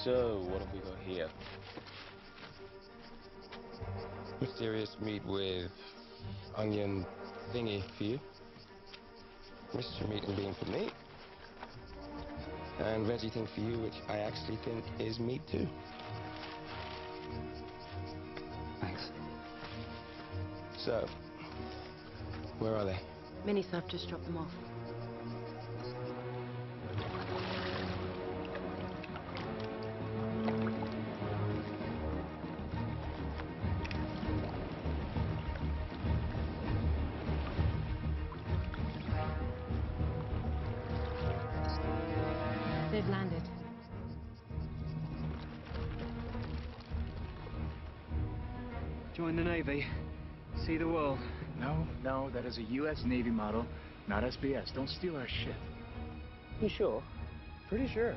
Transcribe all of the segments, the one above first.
So, what have we got here? Mysterious meat with onion thingy for you. Mystery meat and bean for me. And veggie thing for you, which I actually think is meat too. Thanks. So, where are they? Mini-Sub just dropped them off. They've landed. Join the Navy. See the world. No, that is a U.S. Navy model, not SBS. Don't steal our shit. You sure? Pretty sure.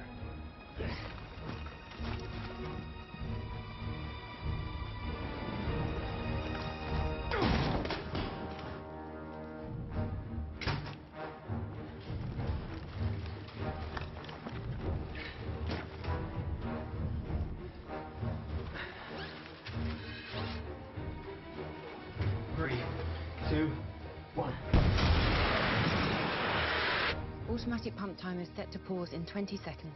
Three, two, one. Automatic pump timer is set to pause in 20 seconds.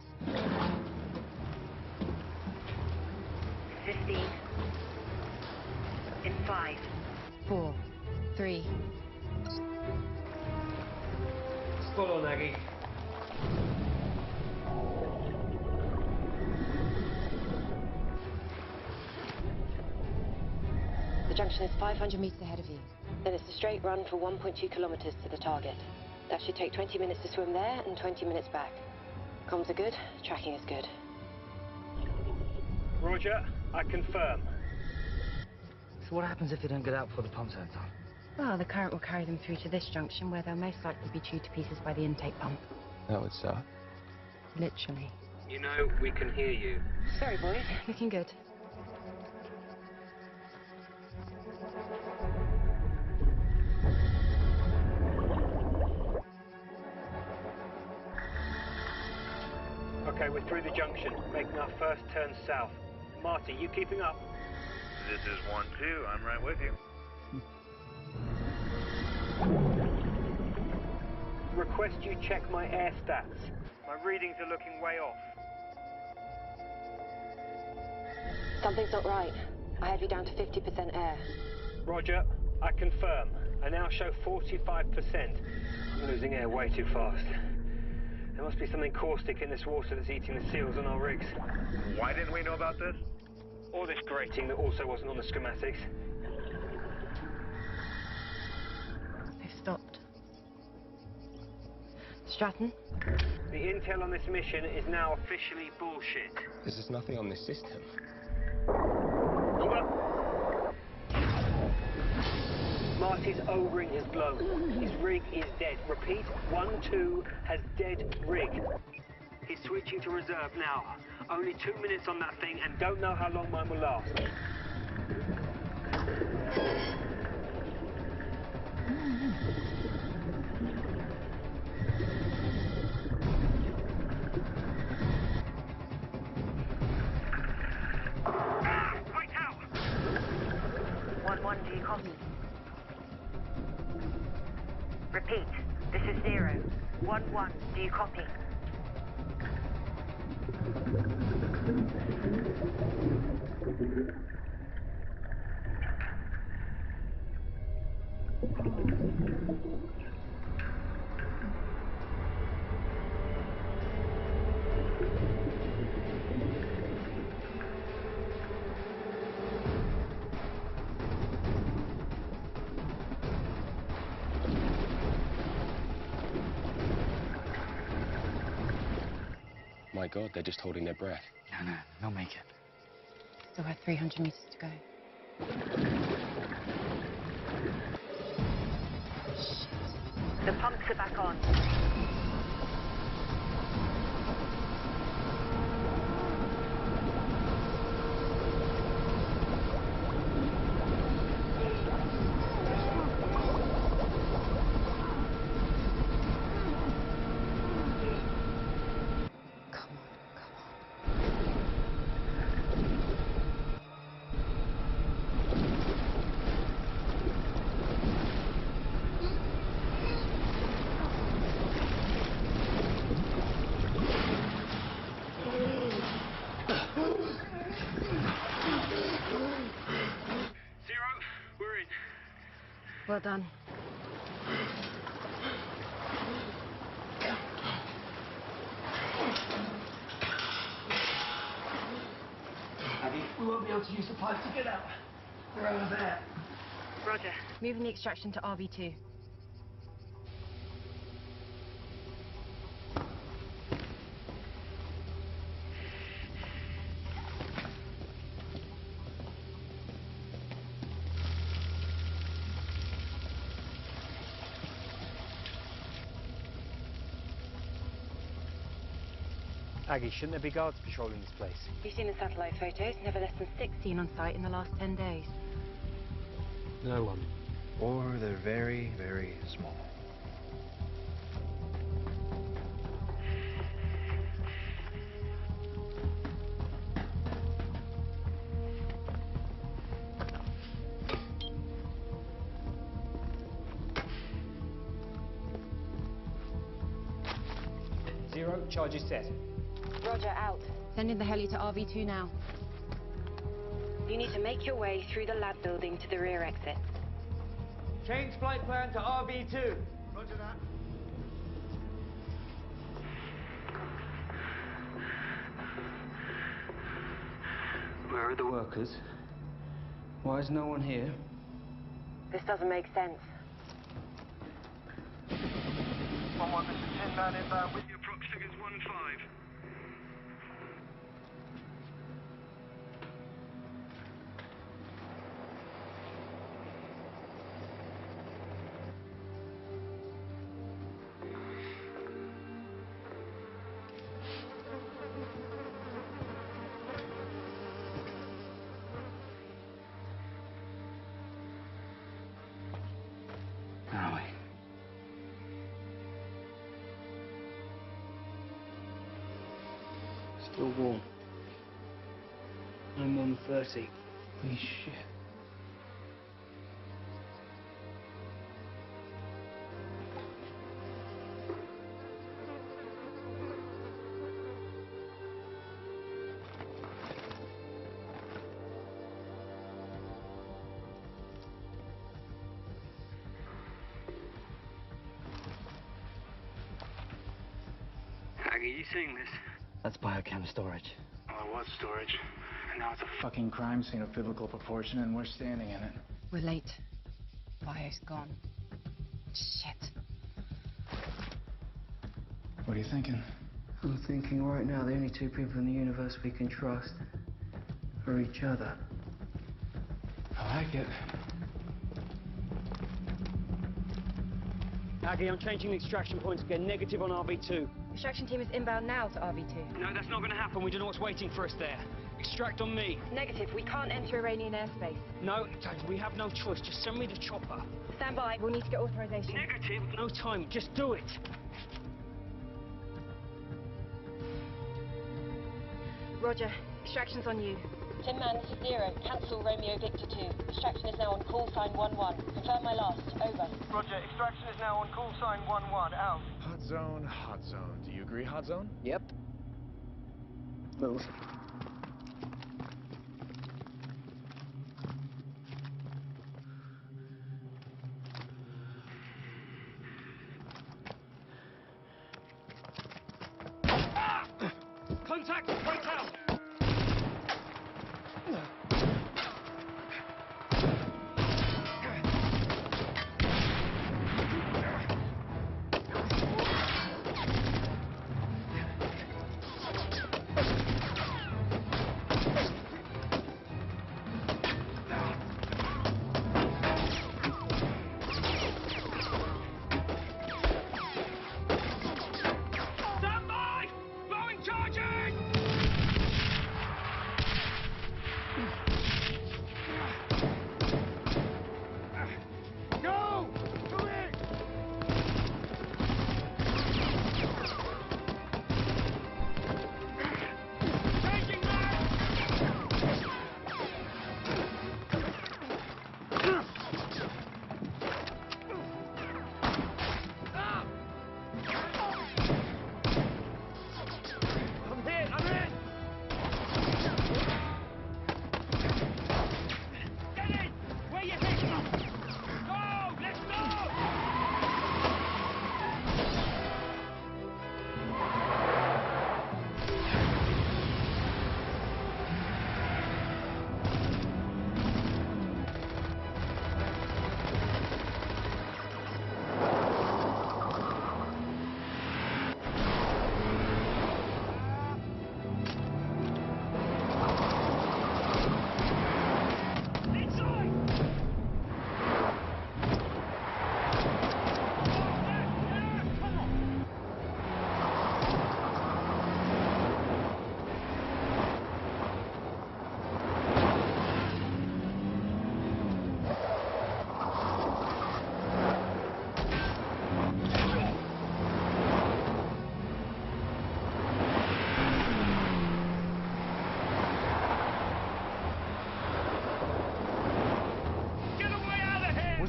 15. In 5. 4, 3. Spot on, Aggie. The junction is 500 meters ahead of you. Then it's a straight run for 1.2 kilometers to the target. That should take 20 minutes to swim there and 20 minutes back. Comms are good, tracking is good. Roger, I confirm. So what happens if they don't get out before the pumps are done? Well, the current will carry them through to this junction where they'll most likely be chewed to pieces by the intake pump. That would suck. Literally. You know, we can hear you. Sorry, boys. Looking good. Okay, we're through the junction, making our first turn south. Marty, you keeping up? This is 1-2. I'm right with you. Request you check my air stats. My readings are looking way off. Something's not right. I have you down to 50% air. Roger, I confirm. I now show 45%. I'm losing air way too fast. There must be something caustic in this water that's eating the seals on our rigs. Why didn't we know about this? Or this grating that also wasn't on the schematics. They've stopped. Stratton? The intel on this mission is now officially bullshit. There's just nothing on this system. Over. Marty's O-ring has blown. His rig is dead. Repeat, 1-2 has dead rig. He's switching to reserve now. Only 2 minutes on that thing and don't know how long mine will last. Wait out! 1-1, do you copy? Repeat, this is 0. 1-1, do you copy? My God, they're just holding their breath. No, they'll make it. Still have 300 meters to go. The pumps are back on. Well done. Abby, we won't be able to use the pipe to get out. They're over there. Roger. Moving the extraction to RV2. Aggie, shouldn't there be guards patrolling this place? You've seen the satellite photos. Never less than 16 on site in the last 10 days. No one. Or they're very, very small. Zero, charges set. Roger, out. Sending the heli to RV2 now. You need to make your way through the lab building to the rear exit. Change flight plan to RV2. Roger that. Where are the workers? Why is no one here? This doesn't make sense. 1-1, this is Tin Man inbound with your prox figures 1-5. Where are we? Still warm. No more than 30. Holy shit. Aggie, you seeing this? That's biochem storage. Well, it was storage. Now it's a fucking crime scene of biblical proportion, and we're standing in it. We're late. Bio's gone. Shit. What are you thinking? I'm thinking right now the only two people in the universe we can trust are each other. I like it. Aggie, I'm changing the extraction points again. Negative on RV2. Extraction team is inbound now to RV2. No, that's not going to happen. We don't know what's waiting for us there. Extract on me. Negative. We can't enter Iranian airspace. No, we have no choice. Just send me the chopper. Stand by. We'll need to get authorization. Negative. No time. Just do it. Roger. Extraction's on you. Tin Man, this is Zero. Cancel Romeo Victor 2. Extraction is now on call sign 1-1. Confirm my last. Over. Roger, extraction is now on call sign 1-1. Out. Hot zone, hot zone. Do you agree, hot zone? Yep. Move. Contact! Right out! Stand by! Blowing charging!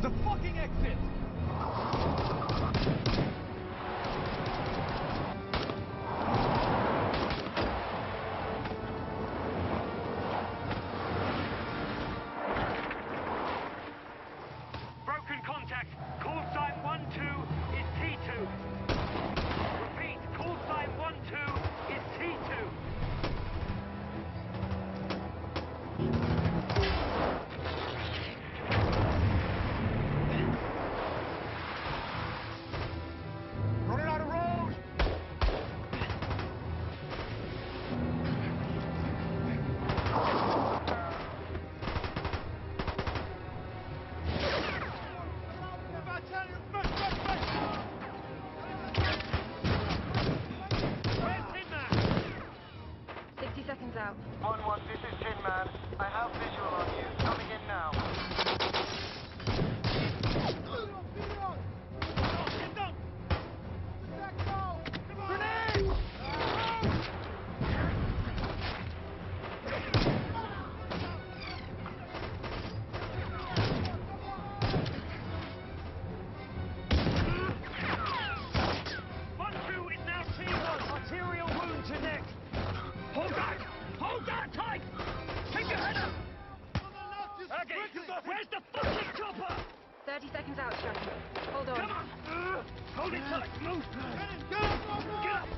There's a fucking exit! Broken contact. Call sign 1-2 is T2. Repeat, call sign 1-2 is T2. Running out of road! Where's Tin Man? 60 seconds out. 1-1, this is Tin Man. I have visual on you. Coming in now. Grenade! 1-2 is now T1. Arterial wound to neck. Hold that! Hold that tight! Keep your head up! Okay, where's the fucking chopper? 30 seconds out, Chucky. Hold on. Come on! Hold it tight! Move! Get up!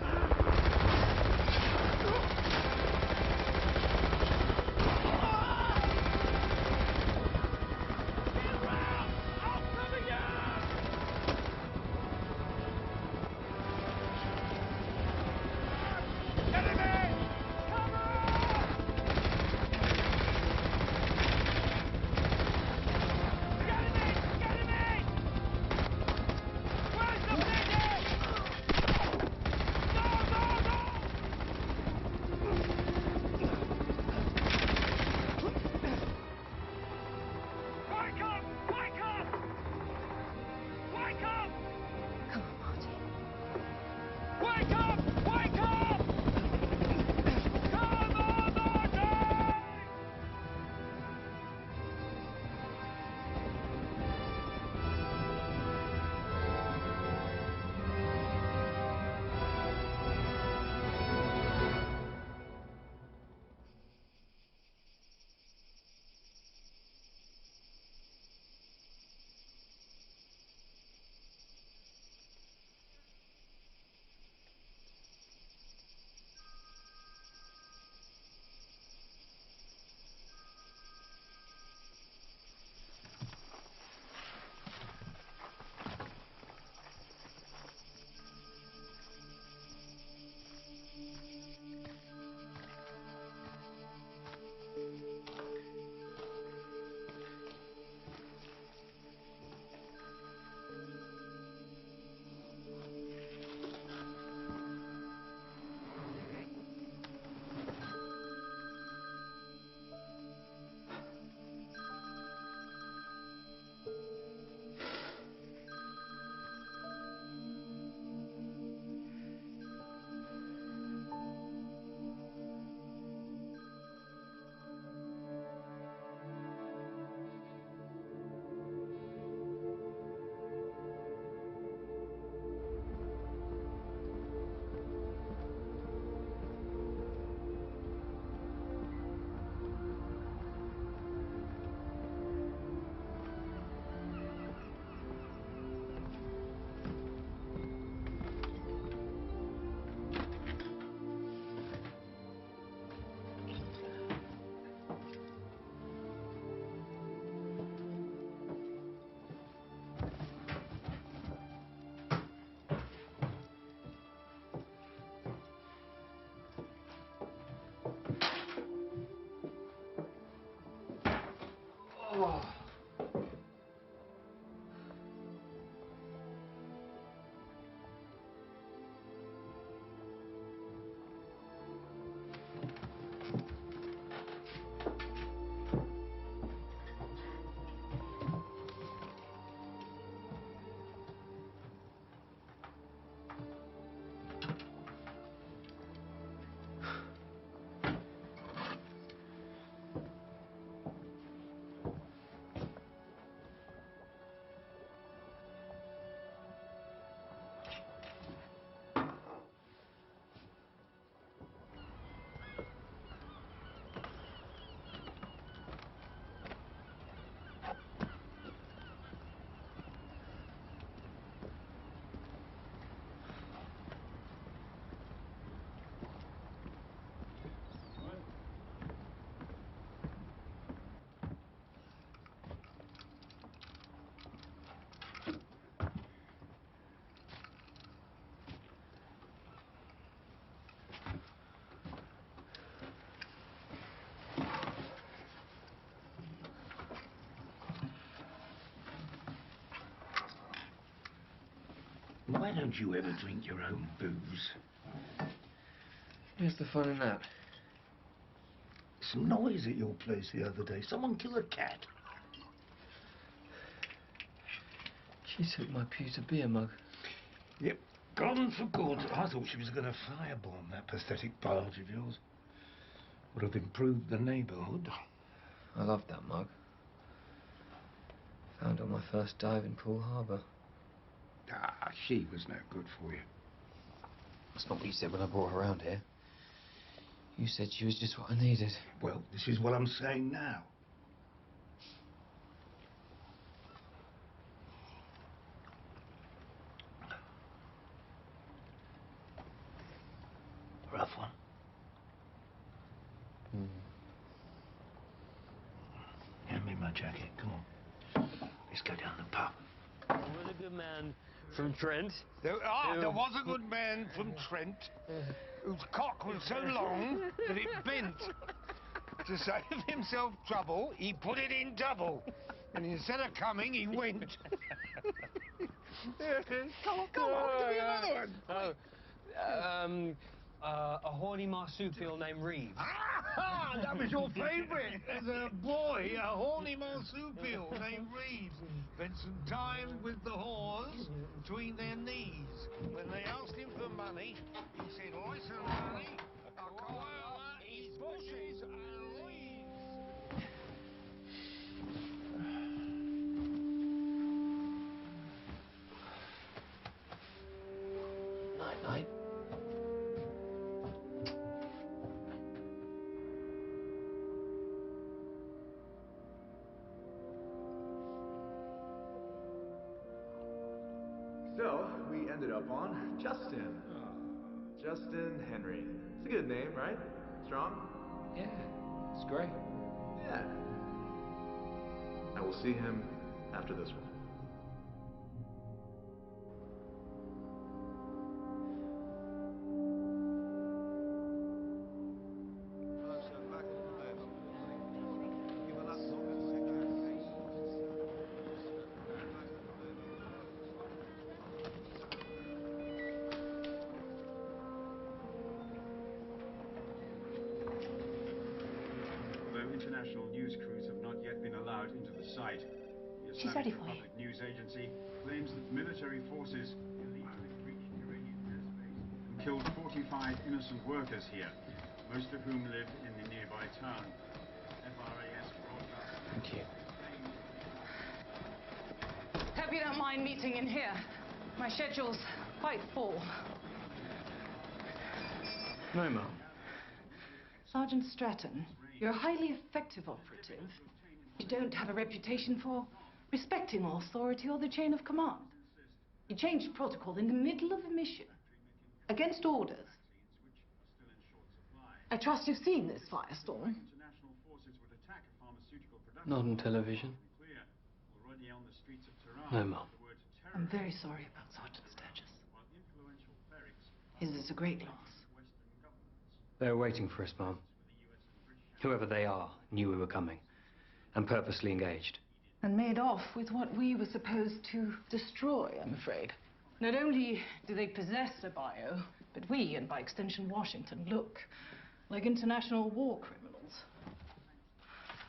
Why don't you ever drink your own booze? Where's the fun in that? Some noise at your place the other day. Someone kill a cat. She took my pewter beer mug. Yep, gone for good. I thought she was going to firebomb that pathetic barge of yours. Would have improved the neighbourhood. I loved that mug. Found it on my first dive in Poole Harbour. Ah, she was no good for you. That's not what you said when I brought her around here. You said she was just what I needed. Well, this is what I'm saying now. Rough one. Hand me my jacket. Come on. Let's go down the pub. There was a good man from Trent. There was a good man from Trent whose cock was so long that it bent. To save himself trouble, he put it in double. And instead of coming, he went. Come on, give me another one. A horny marsupial named Reeves. Ah, that was your favourite as a boy, a horny marsupial named Reeves. Spent some time with the whores between their knees. When they asked him for money, he said, "Listen, honey, I'll come over his bushes and leaves." Night-night. So, we ended up on Justin. Justin Henry. It's a good name, right? Strong? Yeah, it's great. Yeah. And we'll see him after this one. International news crews have not yet been allowed into the site. The Islamic Republic News Agency claims that military forces illegally breached Iranian airspace and killed 45 innocent workers here, most of whom live in the nearby town. FRAS broadcast. Thank you. Hope you don't mind meeting in here. My schedule's quite full. No, Mum. Sergeant Stratton, you're a highly effective operative. You don't have a reputation for respecting authority or the chain of command. You changed protocol in the middle of a mission, against orders. I trust you've seen this firestorm. Not on television. No, Mum. I'm very sorry about Sergeant Sturgis. His is a great loss. They were waiting for us, Mum. Whoever they are knew we were coming and purposely engaged. And made off with what we were supposed to destroy, I'm afraid. Not only do they possess a bio, but we, and by extension Washington, look like international war criminals.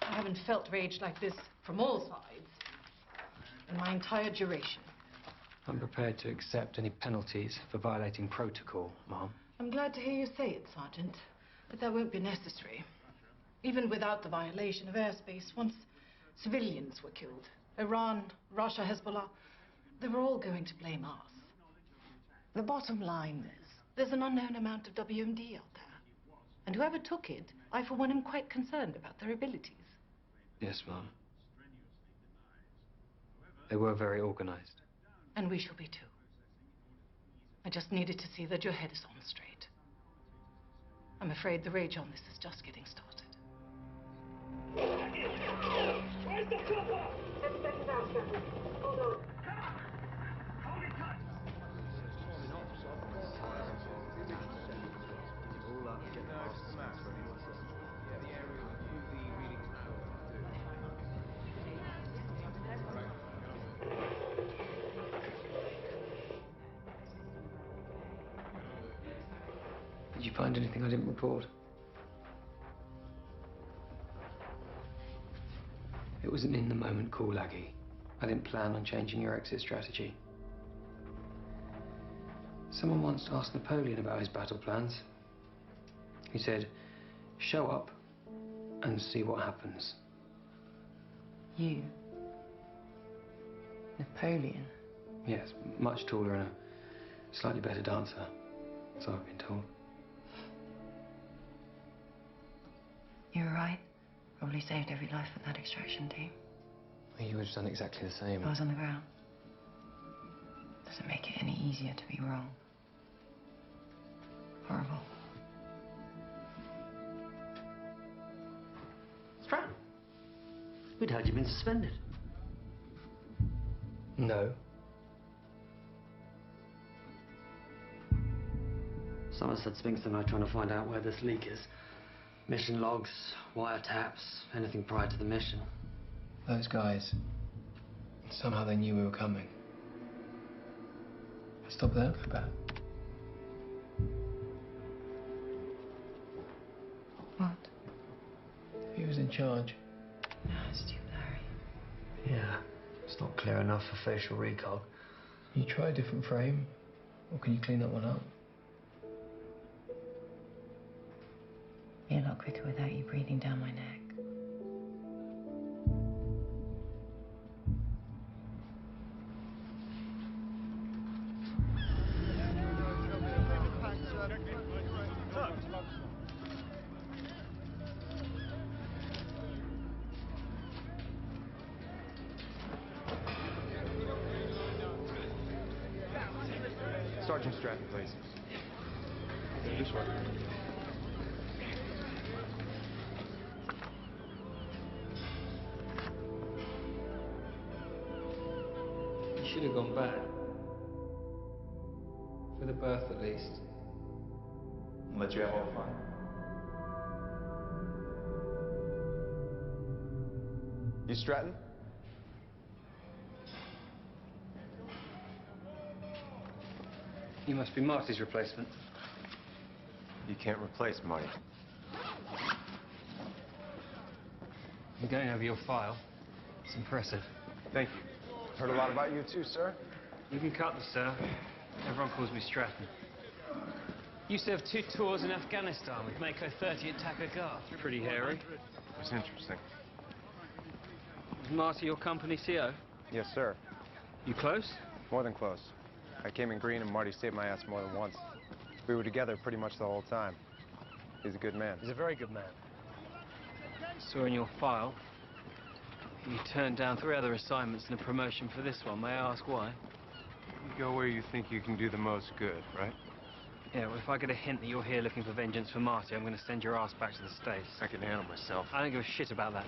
I haven't felt rage like this from all sides in my entire duration. I'm prepared to accept any penalties for violating protocol, Mom. I'm glad to hear you say it, Sergeant, but that won't be necessary. Even without the violation of airspace, once civilians were killed, Iran, Russia, Hezbollah, they were all going to blame us. The bottom line is, there's an unknown amount of WMD out there. And whoever took it, I for one am quite concerned about their abilities. Yes, Mom. They were very organized. And we shall be too. I just needed to see that your head is on straight. I'm afraid the rage on this is just getting started. Where's the chopper? I'm stepping out, Captain. Hold on. Hold it tight. All up, get past the map for anyone. Yeah, the area with UV readings now. Did you find anything I didn't report? It was an in-the-moment call, Aggie. I didn't plan on changing your exit strategy. Someone once asked Napoleon about his battle plans. He said, show up and see what happens. You? Napoleon? Yes, much taller and a slightly better dancer, so I've been told. You were right. Probably saved every life with that extraction team. Well, you would have done exactly the same. I was on the ground. Doesn't make it any easier to be wrong. Horrible. Stratton, we'd heard you'd been suspended. No. Someone said Spinks and I are trying to find out where this leak is. Mission logs, wiretaps, anything prior to the mission. Those guys, somehow they knew we were coming. Stop there, go back. What? He was in charge. No, it's too blurry. Yeah, it's not clear enough for facial recall. Can you try a different frame? Or can you clean that one up? Be a lot quicker without you breathing down my neck. Sergeant Stratton, please. This way. You should have gone back. For the berth, at least. Let you have all the fun. You Stratton? You must be Marty's replacement. You can't replace Marty. I'm going over your file. It's impressive. Thank you. Heard a lot about you too, sir. You can cut this, sir. Everyone calls me Stratton. You served 2 tours in Afghanistan with Mako 30 at Takur Garth. Pretty hairy. It's interesting. Was Marty your company CO? Yes, sir. You close? More than close. I came in green and Marty saved my ass more than once. We were together pretty much the whole time. He's a good man. He's a very good man. Saw in your file, you turned down 3 other assignments and a promotion for this one. May I ask why? You go where you think you can do the most good, right? Yeah, well, if I get a hint that you're here looking for vengeance for Marty, I'm going to send your ass back to the States. I can handle myself. I don't give a shit about that.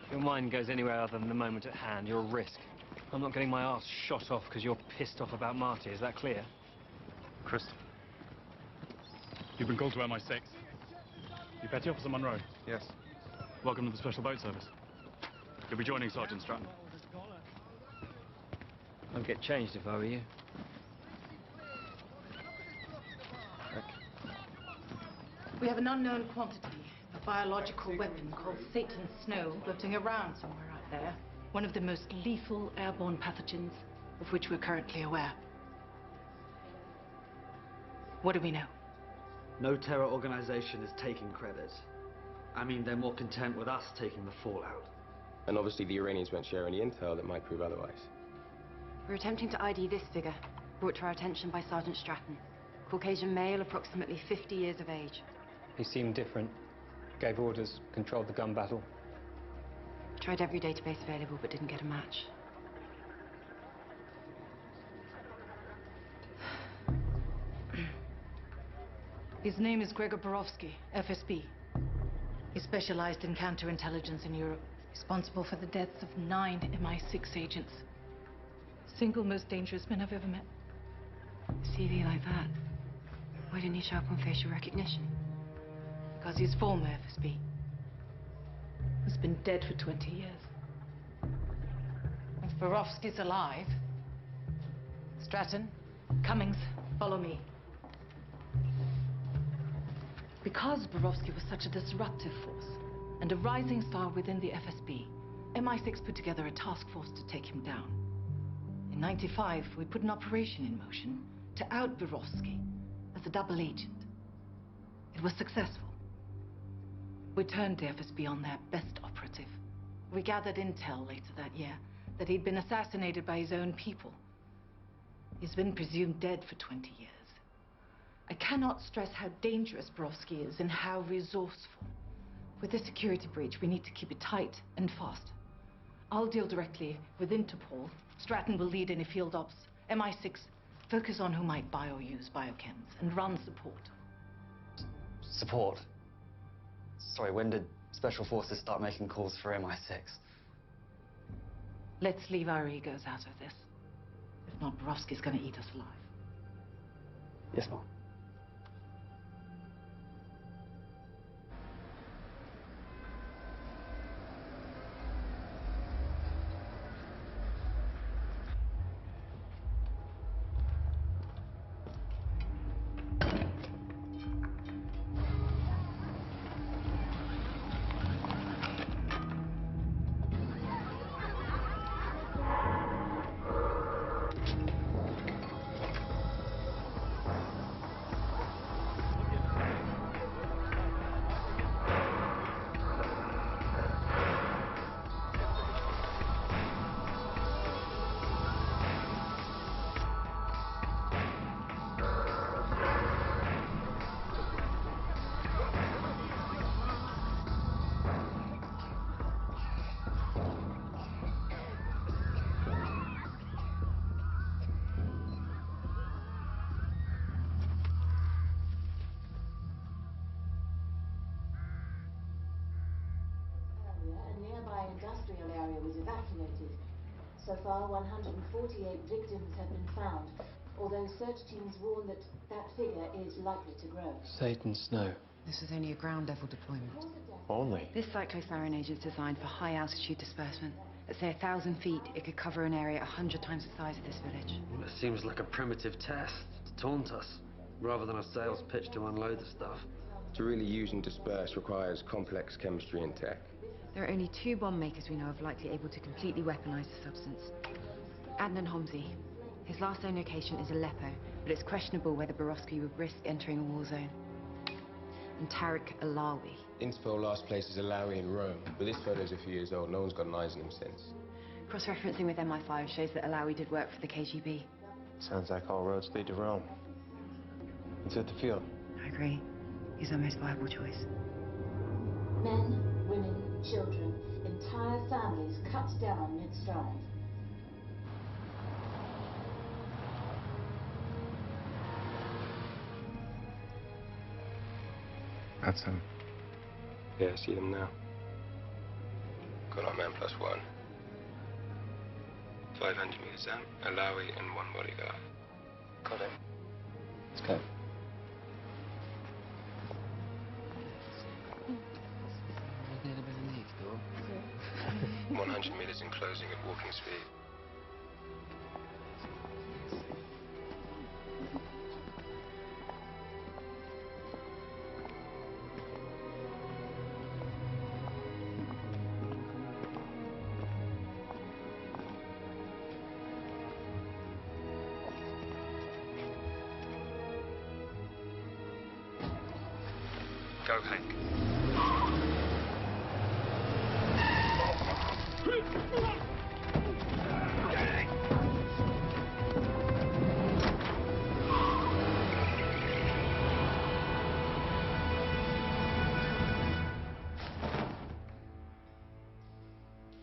If your mind goes anywhere other than the moment at hand, you're a risk. I'm not getting my ass shot off because you're pissed off about Marty. Is that clear? Crystal. You've been called to MI6. You Petty Officer Monroe? Yes. Welcome to the Special Boat Service. You'll be joining Sergeant Stratton. I'd get changed if I were you. We have an unknown quantity of biological weapon called Satan's Snow floating around somewhere out there. One of the most lethal airborne pathogens of which we're currently aware. What do we know? No terror organization is taking credit. I mean, they're more content with us taking the fallout. And obviously the Iranians won't share any intel that might prove otherwise. We're attempting to ID this figure, brought to our attention by Sergeant Stratton. Caucasian male, approximately 50 years of age. He seemed different. Gave orders, controlled the gun battle. Tried every database available, but didn't get a match. His name is Gregor Borowski, FSB. He specialized in counterintelligence in Europe, responsible for the deaths of 9 MI6 agents. Single most dangerous man I've ever met. CV like that. Why didn't he show up on facial recognition? Because he's former FSB. He's been dead for 20 years. If Borowski's alive, Stratton, Cummings, follow me. Because Borowski was such a disruptive force and a rising star within the FSB, MI6 put together a task force to take him down. In '95, we put an operation in motion to out Borowski as a double agent. It was successful. We turned the FSB on their best operative. We gathered intel later that year that he'd been assassinated by his own people. He's been presumed dead for 20 years. I cannot stress how dangerous Borowski is and how resourceful. With this security breach, we need to keep it tight and fast. I'll deal directly with Interpol. Stratton will lead any field ops. MI6, focus on who might buy or use biochems and run support. Support? Sorry, when did Special Forces start making calls for MI6? Let's leave our egos out of this. If not, Borowski's gonna eat us alive. Yes, Mom. Industrial area was evacuated. So far, 148 victims have been found, although search teams warn that that figure is likely to grow. Satan Snow. This was only a ground-level deployment. Only? This cyclotharone agent is designed for high-altitude disbursement. At, say, 1,000 feet, it could cover an area 100 times the size of this village. Well, it seems like a primitive test to taunt us, rather than a sales pitch to unload the stuff. To really use and disperse requires complex chemistry and tech. There are only 2 bomb makers we know of likely able to completely weaponize the substance. Adnan Homsi. His last known location is Aleppo, but it's questionable whether Borowski would risk entering a war zone. And Tariq Alawi. Interpol last place is Alawi in Rome, but this photo's a few years old. No one's got an eyes on him since. Cross-referencing with MI5 shows that Alawi did work for the KGB. Sounds like all roads lead to Rome. It's at the field. I agree. He's our most viable choice. Men, women, children, entire families cut down mid-stride. That's him. Yeah, I see them now. Got our man +1. 500 meters out, Alawi and 1 bodyguard. Got him. Let's go. 100 meters in closing at walking speed. Go, Hank.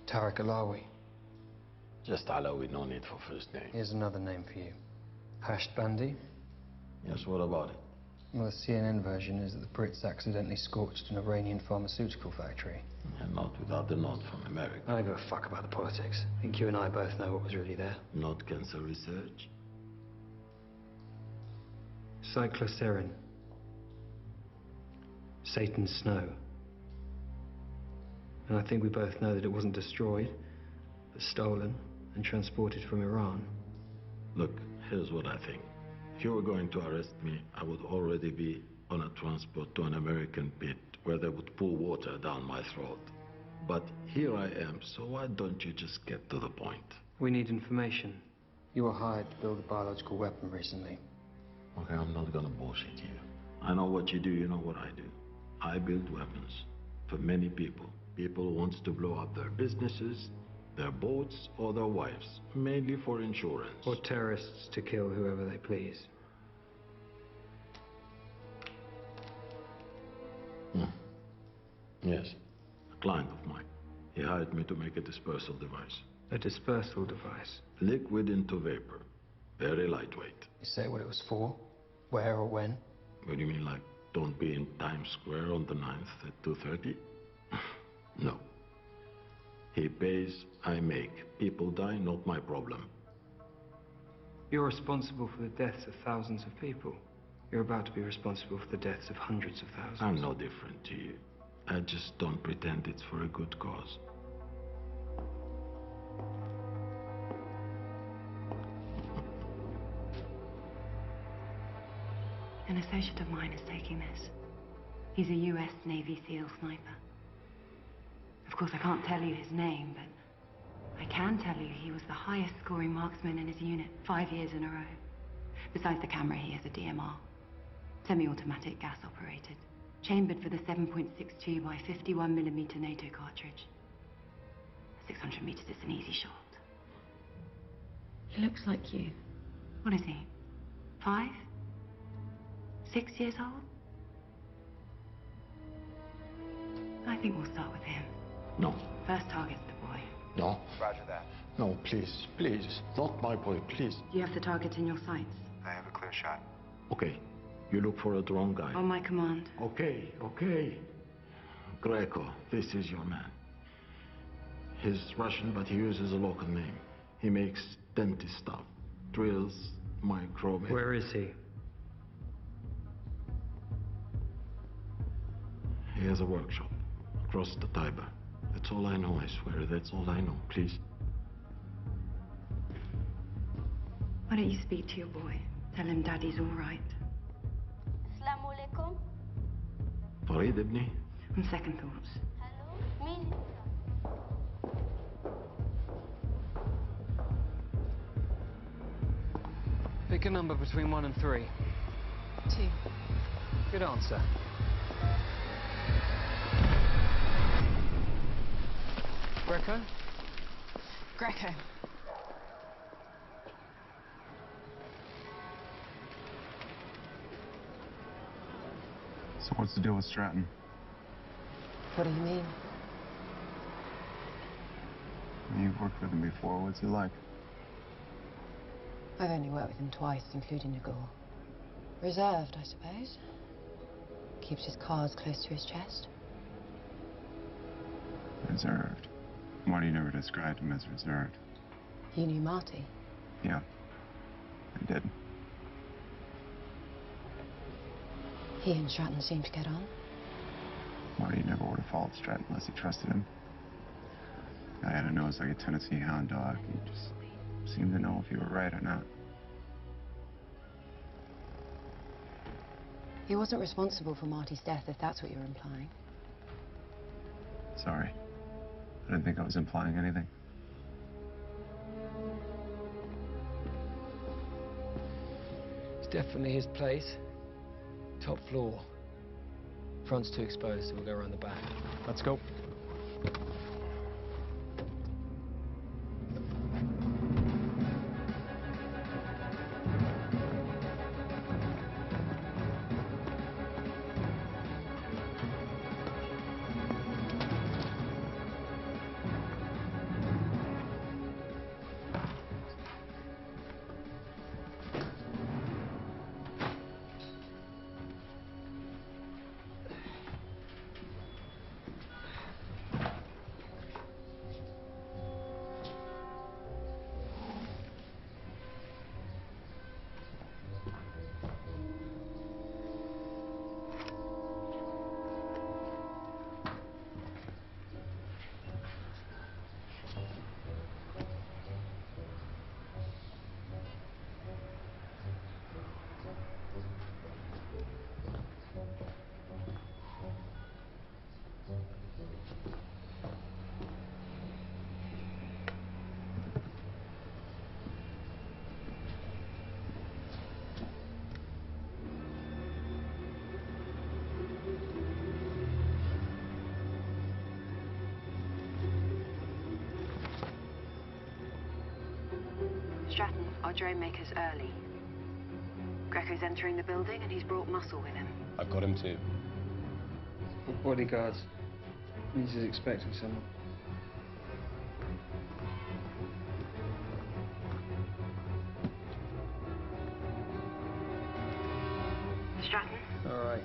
Tariq Alawi. Just Alawi, no need for first name. Here's another name for you. Hashed Bandi. Yes, what about it? Well, the CNN version is that the Brits accidentally scorched an Iranian pharmaceutical factory. And not without the nod from America. I don't give a fuck about the politics. I think you and I both know what was really there. Not cancer research. Cyclocerin. Satan's Snow. And I think we both know that it wasn't destroyed, but stolen and transported from Iran. Look, here's what I think. If you were going to arrest me, I would already be on a transport to an American pit where they would pour water down my throat. But here I am, so why don't you just get to the point? We need information. You were hired to build a biological weapon recently. Okay, I'm not gonna bullshit you. I know what you do, you know what I do. I build weapons for many people. People who wants to blow up their businesses, their boats, or their wives, mainly for insurance. Or terrorists to kill whoever they please. Yes, a client of mine. He hired me to make a dispersal device. A dispersal device? Liquid into vapor. Very lightweight. You say what it was for? Where or when? What do you mean, like, don't be in Times Square on the 9th at 2:30? No. He pays, I make. People die, not my problem. You're responsible for the deaths of thousands of people. You're about to be responsible for the deaths of hundreds of thousands. I'm no different to you. I just don't pretend it's for a good cause. An associate of mine is taking this. He's a US Navy SEAL sniper. Of course, I can't tell you his name, but I can tell you he was the highest scoring marksman in his unit 5 years in a row. Besides the camera, he has a DMR. Semi-automatic, gas-operated. Chambered for the 7.62 by 51mm NATO cartridge. 600 meters is an easy shot. He looks like you. What is he? 5? 6 years old? I think we'll start with him. No. First target's the boy. No. Roger that. No, please, please. Not my boy, please. Do you have the target in your sights? I have a clear shot. Okay. You look for a drone guy. On my command. Okay, okay. Greco, this is your man. He's Russian, but he uses a local name. He makes dentist stuff. Drills, micro... Where is he? He has a workshop across the Tiber. That's all I know, I swear. That's all I know. Please. Why don't you speak to your boy? Tell him Daddy's all right. Assalamu alaikum. Farid ibni? On second thoughts. Hello? Me? Pick a number between 1 and 3. 2. Good answer. Greco? Greco. So what's the deal with Stratton? What do you mean? You've worked with him before. What's he like? I've only worked with him twice, including Nagore. Reserved, I suppose. Keeps his cards close to his chest. Reserved. Why do you never describe him as reserved? You knew Marty? Yeah, I did. He and Stratton seem to get on. Marty never would have followed Stratton unless he trusted him. I had a nose like a Tennessee hound dog. He just seemed to know if you were right or not. He wasn't responsible for Marty's death, if that's what you're implying. Sorry. I didn't think I was implying anything. It's definitely his place. Top floor. Front's too exposed, so we'll go around the back. Let's go. Stratton, our drone maker's early. Greco's entering the building and he's brought muscle with him. I've got him too. Bodyguards. Means he's expecting someone. Stratton? All right.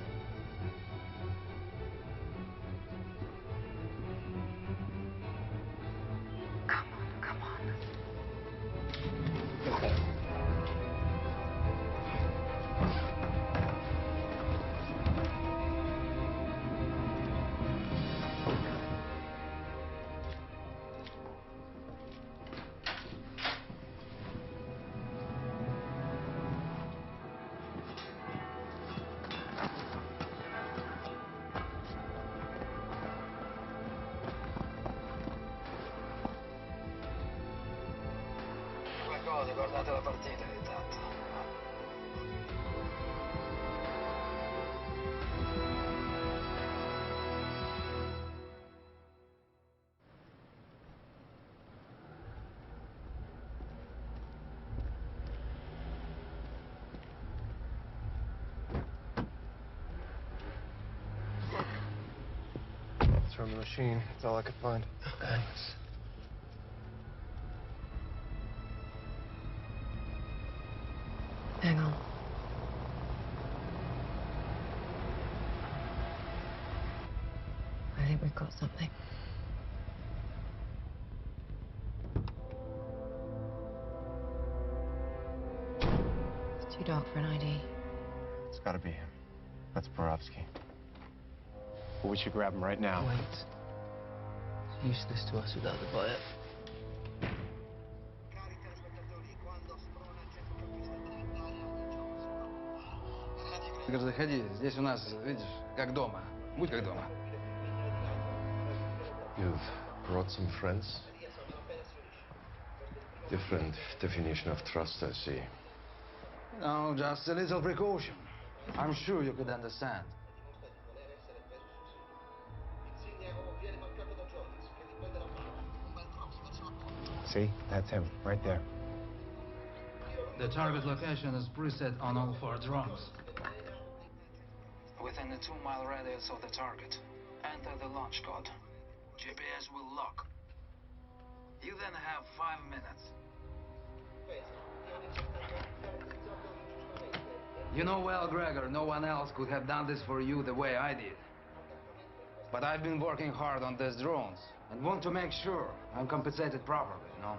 Come on, come on. Okay. Guardate la partita intanto. It's from the machine. That's all I could find. Thanks. Hang on. I think we've got something. It's too dark for an ID. It's gotta be him. That's Borowski. But we should grab him right now. Wait. It's useless to us without the buyer. Заходи, здесь у нас, видишь, как дома. Будь как дома. You've brought some friends? Different definition of trust, I see. No, just a little precaution. I'm sure you could understand. See? That's him, right there. The target location is preset on all 4 drones. Within a 2-mile radius of the target, enter the launch code. GPS will lock. You then have 5 minutes. You know well, Gregor, no one else could have done this for you the way I did. But I've been working hard on these drones and want to make sure I'm compensated properly, you know?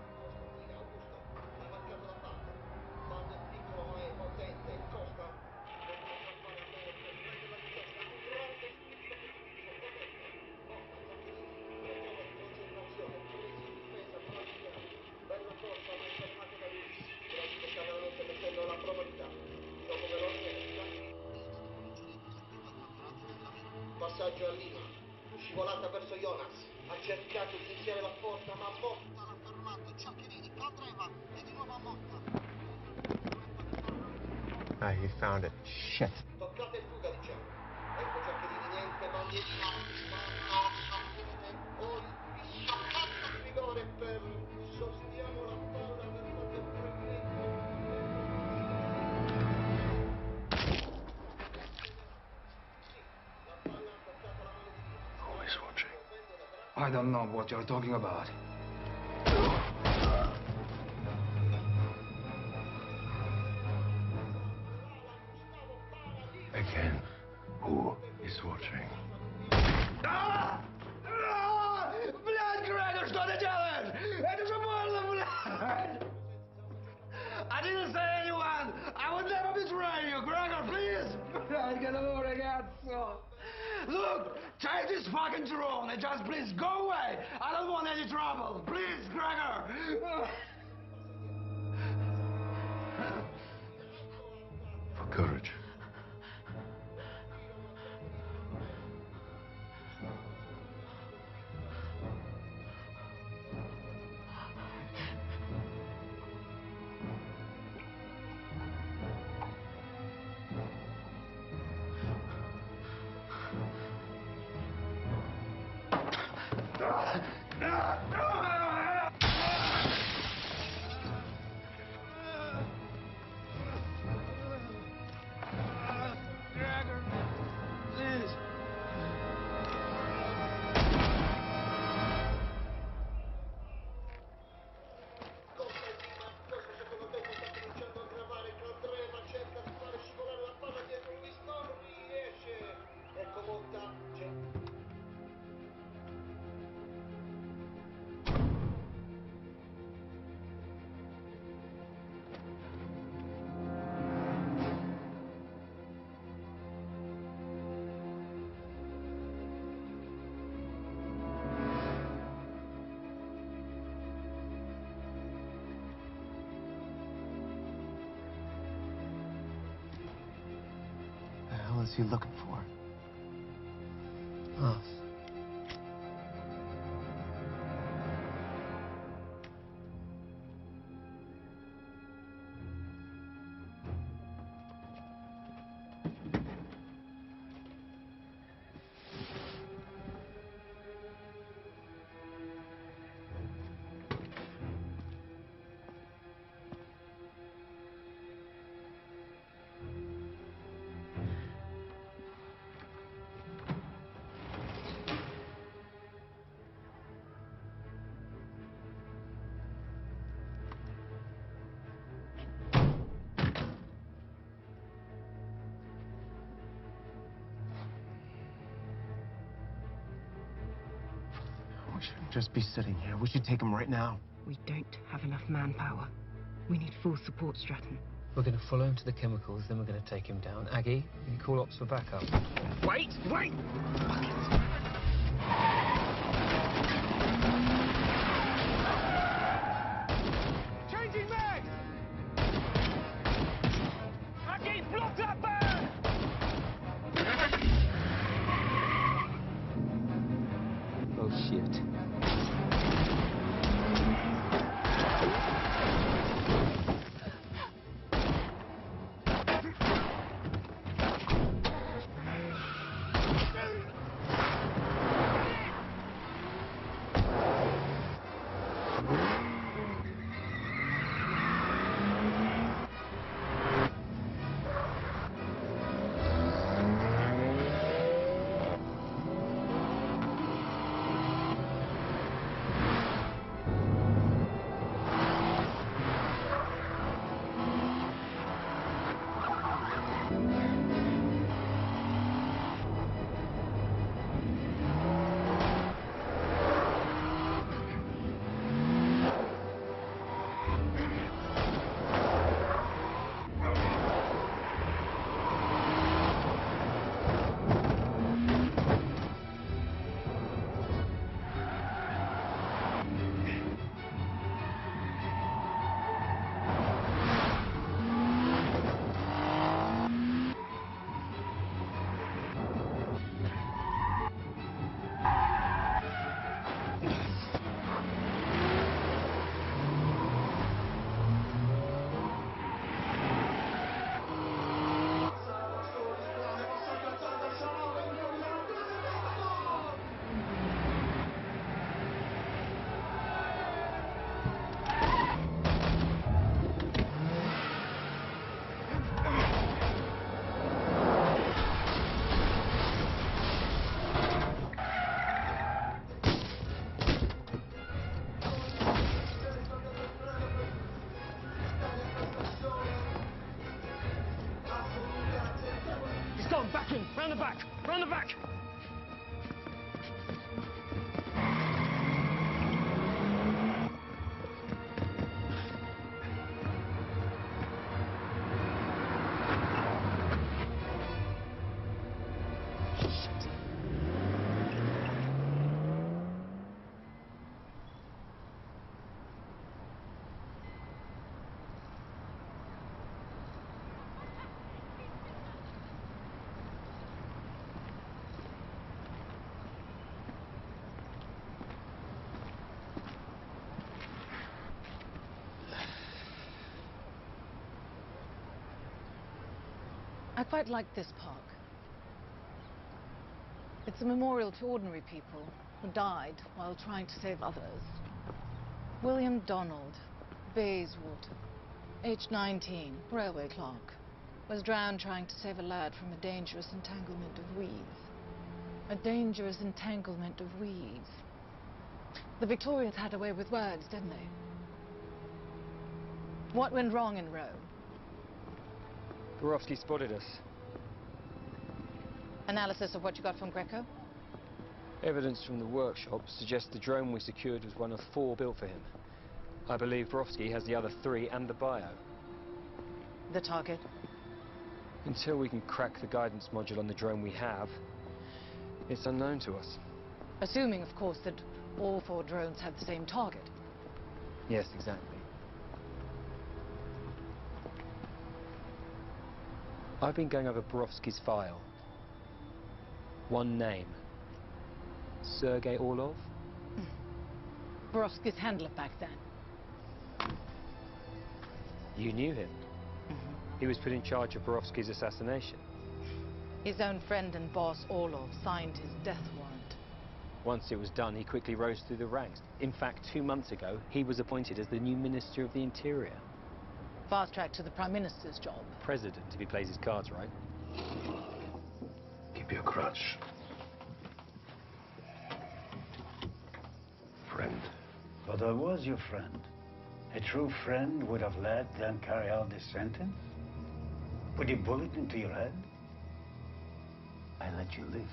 Passaggio a Lima, scivolata verso Jonas, ha cercato di iniziare la porta, ma Motta l'ha fermato. Ciaccherini, Caldreva, e di nuovo a Motta. Ah, he found it. Shit. Toccata e fuga, diciamo. Ecco Ciaccherini, niente, ma poi il scioccato rigore per sostiamo la palla per poter Who is watching? I don't know what you're talking about. Again, who is watching? Блядь, Грегор, что ты делаешь? Это же больно, блядь! I didn't say anyone! I would never betray you, Gregor, please! I get over again, so... Look, take this fucking drone and just please go away! I don't want any trouble! Please, Gregor! For courage. else are you looking for? Us. We shouldn't just be sitting here. We should take him right now. We don't have enough manpower. We need full support, Stratton. We're going to follow him to the chemicals, then we're going to take him down. Aggie, you call ops for backup. Wait! Wait! Changing mags! Aggie, block that van! Oh, shit. He's gone! Back in! Round the back! Round the back! I quite like this park. It's a memorial to ordinary people who died while trying to save others. William Donald, Bayswater, age 19, railway clerk, was drowned trying to save a lad from a dangerous entanglement of weeds. A dangerous entanglement of weeds. The Victorians had a way with words, didn't they? What went wrong in Rome? Borowski spotted us. Analysis of what you got from Greco? Evidence from the workshop suggests the drone we secured was one of 4 built for him. I believe Borowski has the other 3 and the bio. The target? Until we can crack the guidance module on the drone we have, it's unknown to us. Assuming, of course, that all 4 drones have the same target. Yes, exactly. I've been going over Borowski's file. One name. Sergei Orlov? Borowski's handler back then. You knew him? He was put in charge of Borowski's assassination. His own friend and boss, Orlov, signed his death warrant. Once it was done, he quickly rose through the ranks. In fact, 2 months ago, he was appointed as the new Minister of the Interior. Fast track to the Prime Minister's job. President, if he plays his cards right. Keep your crutch. Friend. But I was your friend. A true friend would have let them carry out this sentence? Put a bullet into your head? I let you live.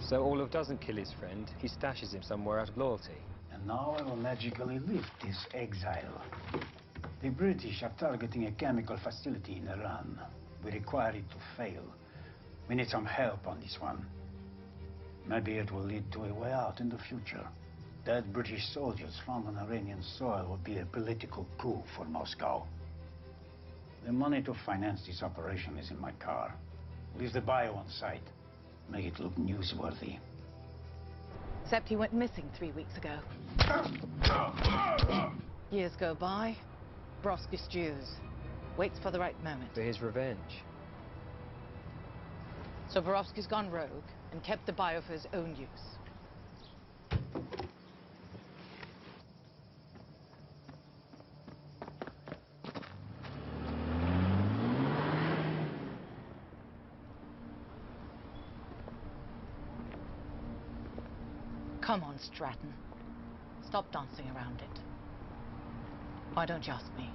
So Orlov doesn't kill his friend, he stashes him somewhere out of loyalty. And now I will magically lift this exile. The British are targeting a chemical facility in Iran. We require it to fail. We need some help on this one. Maybe it will lead to a way out in the future. Dead British soldiers found on Iranian soil would be a political coup for Moscow. The money to finance this operation is in my car. Leave the bio on site. Make it look newsworthy. Except he went missing 3 weeks ago. Years go by. Borowski stews. Waits for the right moment. For his revenge. So Borowski's gone rogue and kept the bio for his own use. Come on, Stratton. Stop dancing around it. Why don't you ask me?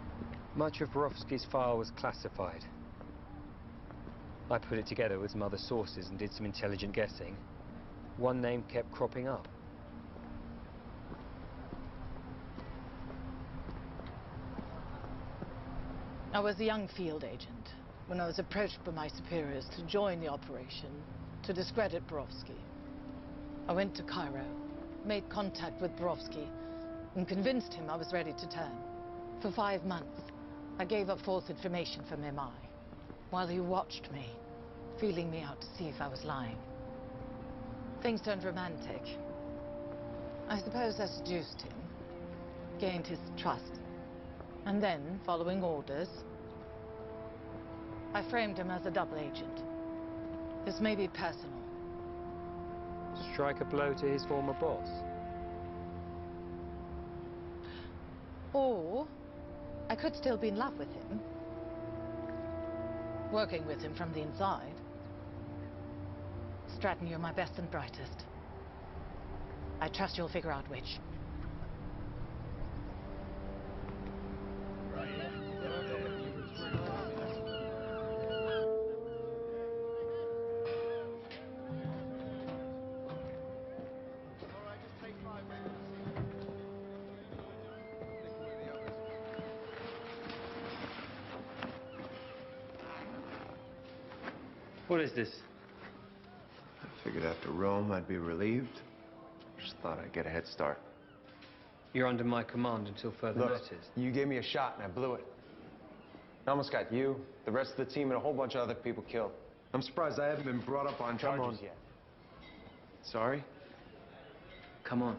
Much of Borowski's file was classified. I put it together with some other sources and did some intelligent guessing. One name kept cropping up. I was a young field agent when I was approached by my superiors to join the operation to discredit Borowski. I went to Cairo, made contact with Borowski, and convinced him I was ready to turn. For 5 months, I gave up false information for Mimai, while he watched me, feeling me out to see if I was lying. Things turned romantic. I suppose I seduced him, gained his trust, and then, following orders, I framed him as a double agent. This may be personal. Strike a blow to his former boss. Or I could still be in love with him. Working with him from the inside. Stratton, you're my best and brightest. I trust you'll figure out which. What is this? I figured after Rome I'd be relieved. Just thought I'd get a head start. You're under my command until further notice. You gave me a shot and I blew it. I almost got you, the rest of the team, and a whole bunch of other people killed. I'm surprised I haven't been brought up on charges yet. Sorry? Come on.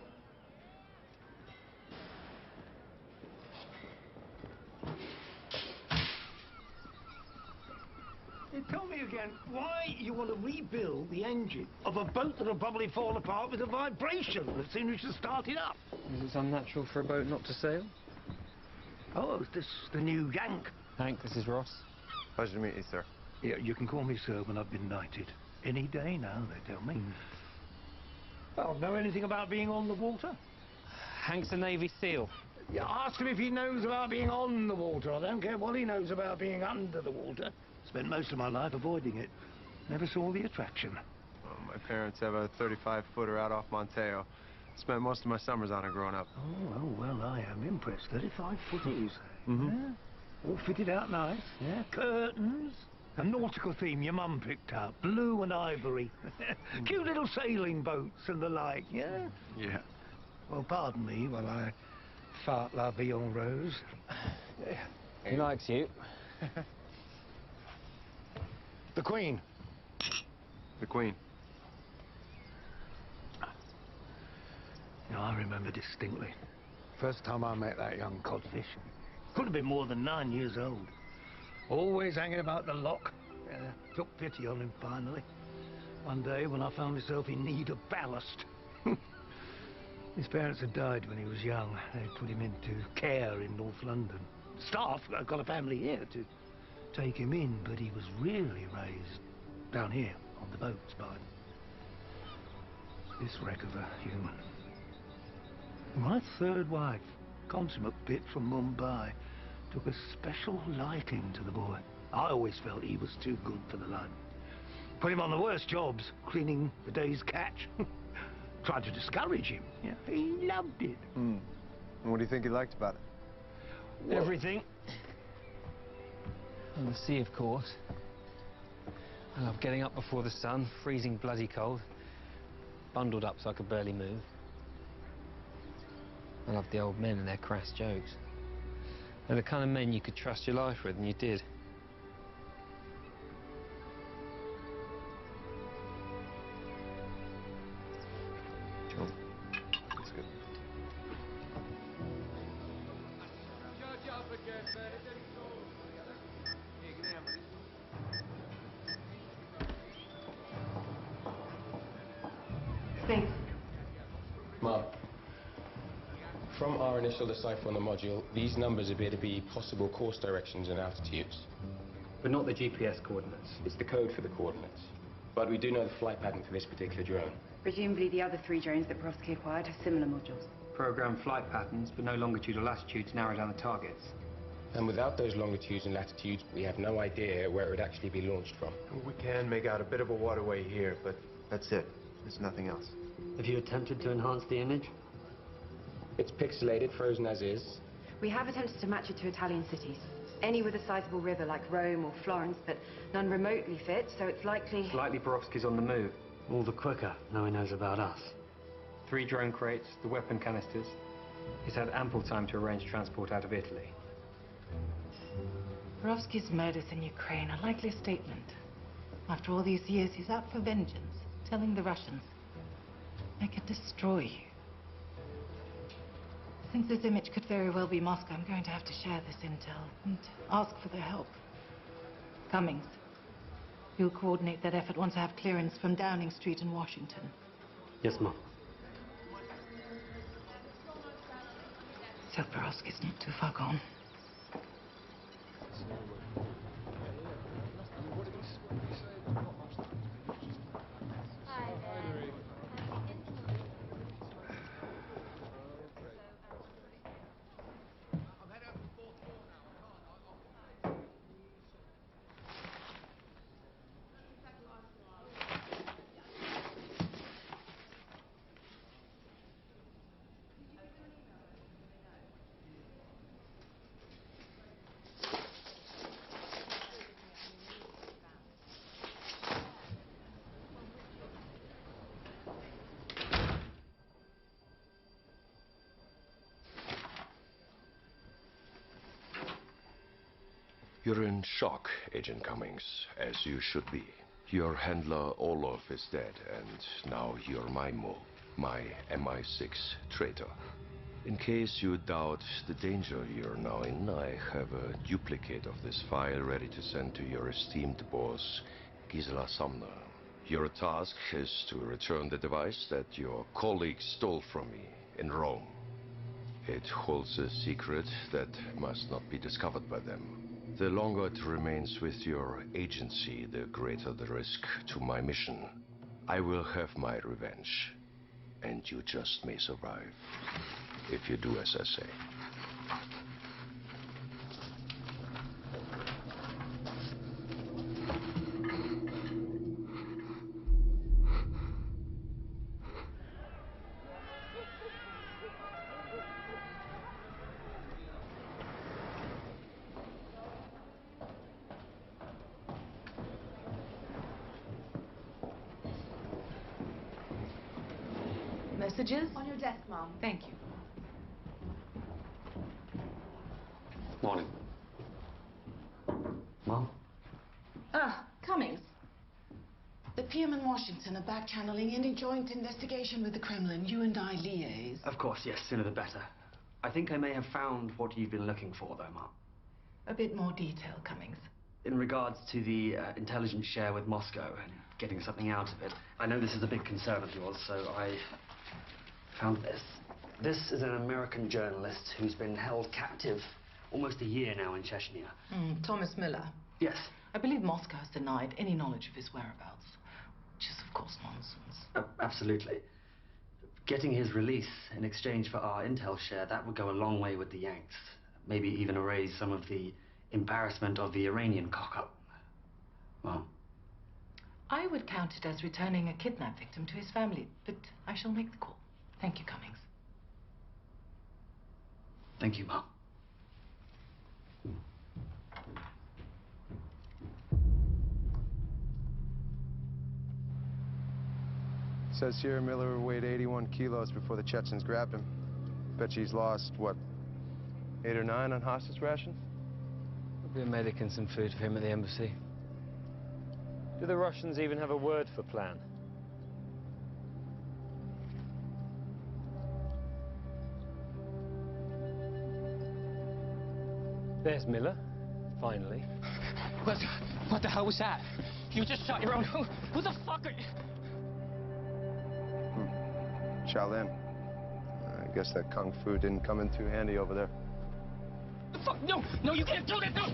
Tell me again why you want to rebuild the engine of a boat that'll probably fall apart with a vibration as soon as you start it up. Is it unnatural for a boat not to sail? Oh, is this the new Yank? Hank, this is Ross. Pleasure to meet you, sir. Yeah, you can call me sir when I've been knighted. Any day now, they tell me. Well, know anything about being on the water? Hank's a Navy SEAL. You ask him if he knows about being on the water. I don't care what he knows about being under the water. Spent most of my life avoiding it. Never saw the attraction. Well, my parents have a 35-footer out off Monteo. Spent most of my summers on it growing up. Oh, well, I am impressed. 35 footers. Yeah. All fitted out nice. Yeah, curtains. A nautical theme your mum picked up. Blue and ivory. Cute little sailing boats and the like, yeah? Yeah. Well, pardon me while I fart la vie en rose. He likes you. The Queen. the Queen? Now, I remember distinctly. First time I met that young codfish. Couldn't have been more than 9 years old. Always hanging about the lock. Took pity on him finally. One day when I found myself in need of ballast. His parents had died when he was young. They put him into care in North London. Staff got a family here to take him in, but he was really raised down here on the boats by this wreck of a human. My third wife, consummate bit from Mumbai, took a special liking to the boy. I always felt he was too good for the line. Put him on the worst jobs, cleaning the day's catch. Tried to discourage him. Yeah, he loved it. And what do you think he liked about it? Everything. And the sea, of course. I love getting up before the sun, freezing bloody cold, bundled up so I could barely move. I love the old men and their crass jokes. They're the kind of men you could trust your life with, and you did. Sure. That's good. Thanks. Mom, from our initial decipher on the module, these numbers appear to be possible course directions and altitudes. But not the GPS coordinates. It's the code for the coordinates. But we do know the flight pattern for this particular drone. Presumably the other 3 drones that Borowski acquired have similar modules. Program flight patterns, but no longitude or latitude to narrow down the targets. And without those longitudes and latitudes, we have no idea where it would actually be launched from. We can make out a bit of a waterway here, but that's it. There's nothing else. Have you attempted to enhance the image? It's pixelated, frozen as is. We have attempted to match it to Italian cities. Any with a sizable river like Rome or Florence, but none remotely fit, so it's likely... Likely Borowski's on the move. All the quicker, now he knows about us. 3 drone crates, the weapon canisters. He's had ample time to arrange transport out of Italy. Borowski's murders in Ukraine are likely a statement. After all these years, he's out for vengeance, telling the Russians, I can destroy you. Since this image could very well be Moscow, I'm going to have to share this intel and ask for their help. Cummings, you'll coordinate that effort once I have clearance from Downing Street in Washington. Yes, Mom. So Borowski's not too far gone. You're in shock, Agent Cummings, as you should be. Your handler, Olaf, is dead, and now you're my MI6 traitor. In case you doubt the danger you're now in, I have a duplicate of this file ready to send to your esteemed boss, Gisela Sumner. Your task is to return the device that your colleague stole from me in Rome. It holds a secret that must not be discovered by them. The longer it remains with your agency, the greater the risk to my mission. I will have my revenge, and you just may survive, if you do as I say. Messages? On your desk, Mom. Thank you. Morning. Mom? Ah, Cummings. The PM in Washington are back-channeling any joint investigation with the Kremlin. You and I liaise. Of course, yes, sooner the better. I think I may have found what you've been looking for, though, Mark. A bit more detail, Cummings. In regards to the intelligence share with Moscow and getting something out of it, I know this is a big concern of yours, so I found this. This is an American journalist who's been held captive almost a year now in Chechnya. Thomas Miller. Yes. I believe Moscow has denied any knowledge of his whereabouts, which is, of course, nonsense. Absolutely. Getting his release in exchange for our intel share, that would go a long way with the Yanks. Maybe even erase some of the embarrassment of the Iranian cock-up. Well, I would count it as returning a kidnap victim to his family, but I shall make the call. Thank you, Cummings. thank you, Mom. Says here Miller weighed 81 kilos before the Chechens grabbed him. Bet he's lost, what, 8 or 9 on hostage rations? There'll be a medic and some food for him at the embassy. Do the Russians even have a word for plan? There's Miller, finally. What the hell was that? You just shot your own... Who the fuck are you? Shaolin. I guess that kung fu didn't come in too handy over there. Fuck, no! No, you can't do that! No!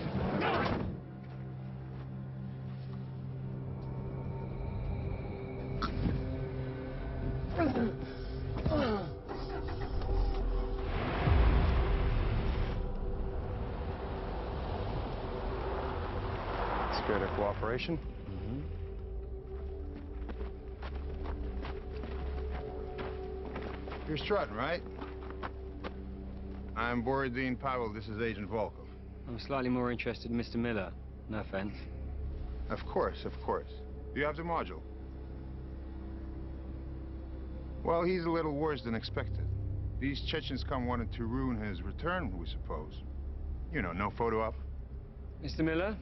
Scared of cooperation? You're strutting, right? I'm Borodin Pavel. This is Agent Volkov. I'm slightly more interested in Mr. Miller. No offense. Of course, of course. You have the module. Well, he's a little worse than expected. These Chechens come wanting to ruin his return, we suppose. You know, no photo op. Mr. Miller?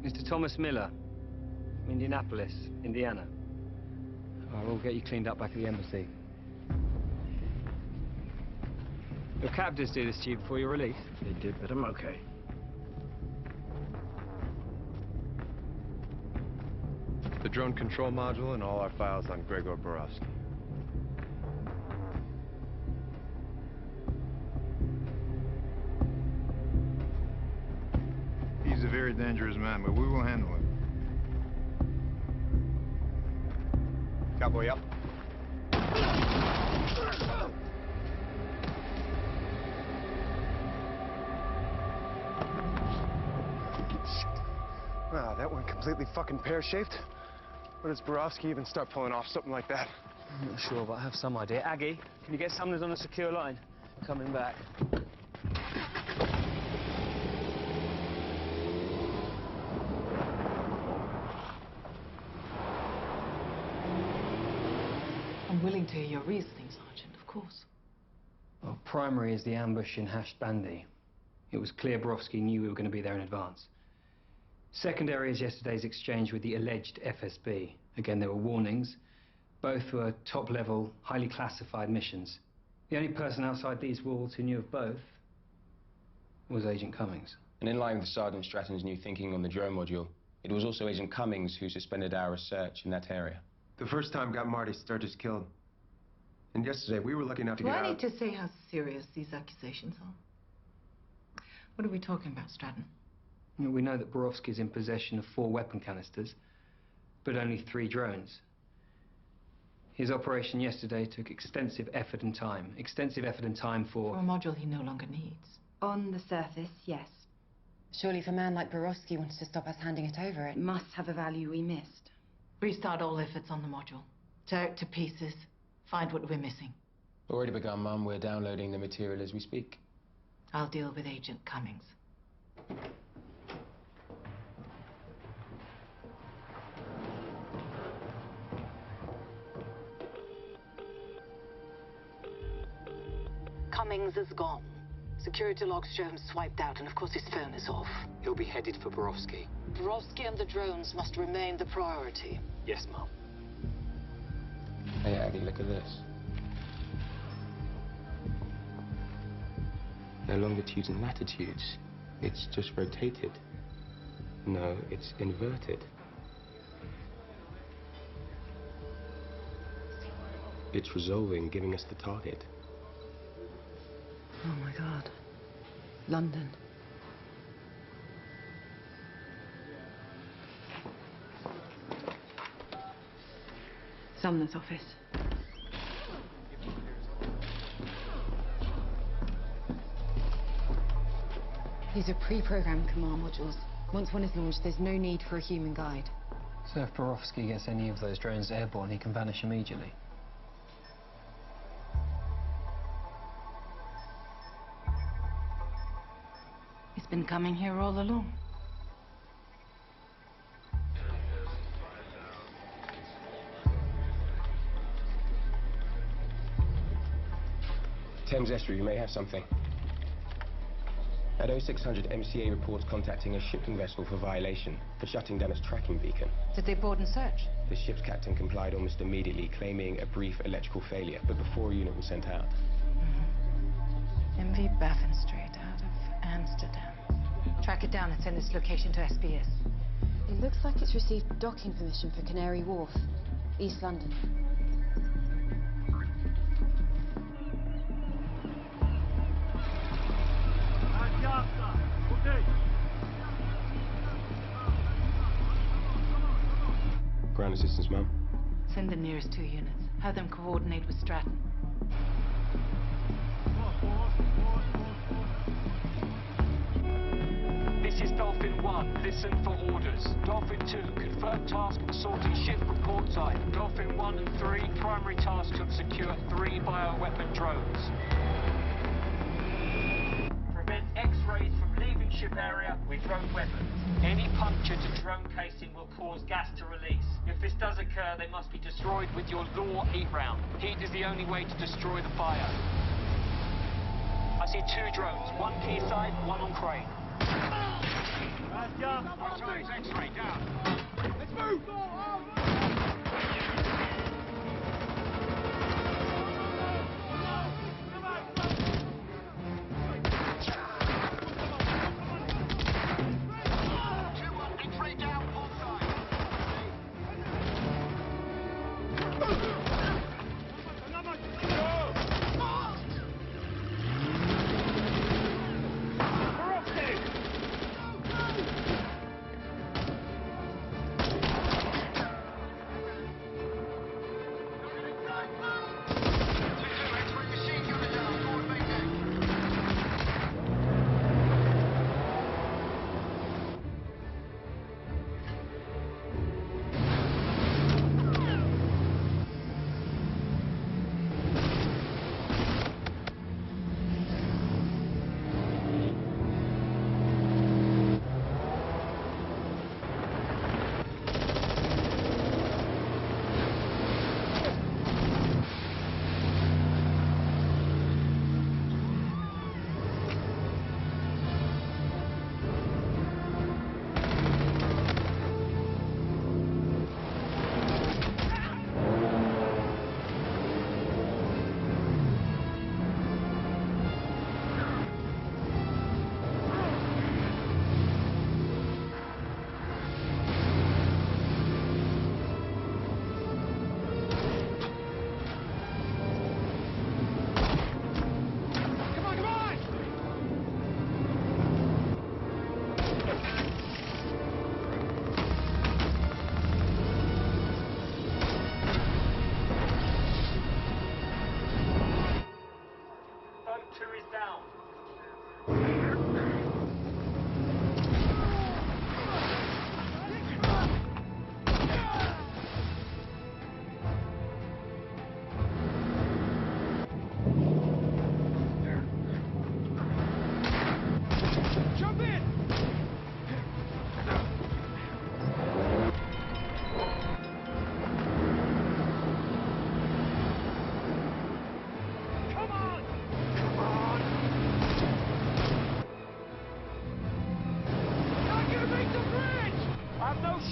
Mr. Thomas Miller. Indianapolis, Indiana. We'll get you cleaned up back at the embassy. Your captors do this to you before you're released? They did, but I'm okay. The drone control module and all our files on Gregor Borowski. He's a very dangerous man, but we will handle him. Cowboy up. Wow, that went completely fucking pear-shaped. Where does Borowski even start pulling off something like that? I'm not sure, but I have some idea. Aggie, can you get Sumner's on a secure line? Coming back. I'm willing to hear your reasoning, Sergeant, of course. Well, primary is the ambush in Hashed Bandy. It was clear Borowski knew we were going to be there in advance. Secondary is yesterday's exchange with the alleged FSB. Again, there were warnings. Both were top-level, highly classified missions. The only person outside these walls who knew of both was Agent Cummings. And in line with Sergeant Stratton's new thinking on the drone module, it was also Agent Cummings who suspended our research in that area. The first time got Marty Sturgis killed. And yesterday, we were lucky enough to Do get I out... need to say how serious these accusations are? What are we talking about, Stratton? We know that Borowski is in possession of 4 weapon canisters, but only 3 drones. His operation yesterday took extensive effort and time. Extensive effort and time for... For a module he no longer needs. On the surface, yes. Surely if a man like Borowski wants to stop us handing it over, it must have a value we missed. Restart all efforts on the module. Tear it to pieces. Find what we're missing. Already begun, Mum. We're downloading the material as we speak. I'll deal with Agent Cummings. Cummings is gone. Security logs show him swiped out, and of course his phone is off. He'll be headed for Borowski. Borowski and the drones must remain the priority. Yes, Mum. Hey, Aggie, look at this. No longitudes and latitudes. It's just rotated. No, it's inverted. It's resolving, giving us the target. Oh my God. London. Sumner's office. These are pre-programmed command modules. Once one is launched, there's no need for a human guide. So if Borowski gets any of those drones airborne, he can vanish immediately. He's been coming here all along. Thames Estuary, you may have something. At 0600, MCA reports contacting a shipping vessel for violation, for shutting down its tracking beacon. Did they board and search? The ship's captain complied almost immediately, claiming a brief electrical failure, but before a unit was sent out. MV Baffin Strait out of Amsterdam. Track it down and send this location to SBS. It looks like it's received docking permission for Canary Wharf, East London. Ground assistance, Mum. Send the nearest 2 units. Have them coordinate with Stratton. This is Dolphin 1. Listen for orders. Dolphin 2, confirm task of assaulting ship, report type. Dolphin 1 and 3, primary task to secure 3 bioweapon drones. Prevent X-rays from leaving ship area with drone weapons. Any puncture to drone casing will cause gas to release. If this does occur, they must be destroyed with your law heat round. Heat is the only way to destroy the fire. I see 2 drones, one quayside, one on crane. X-ray down. Let's move!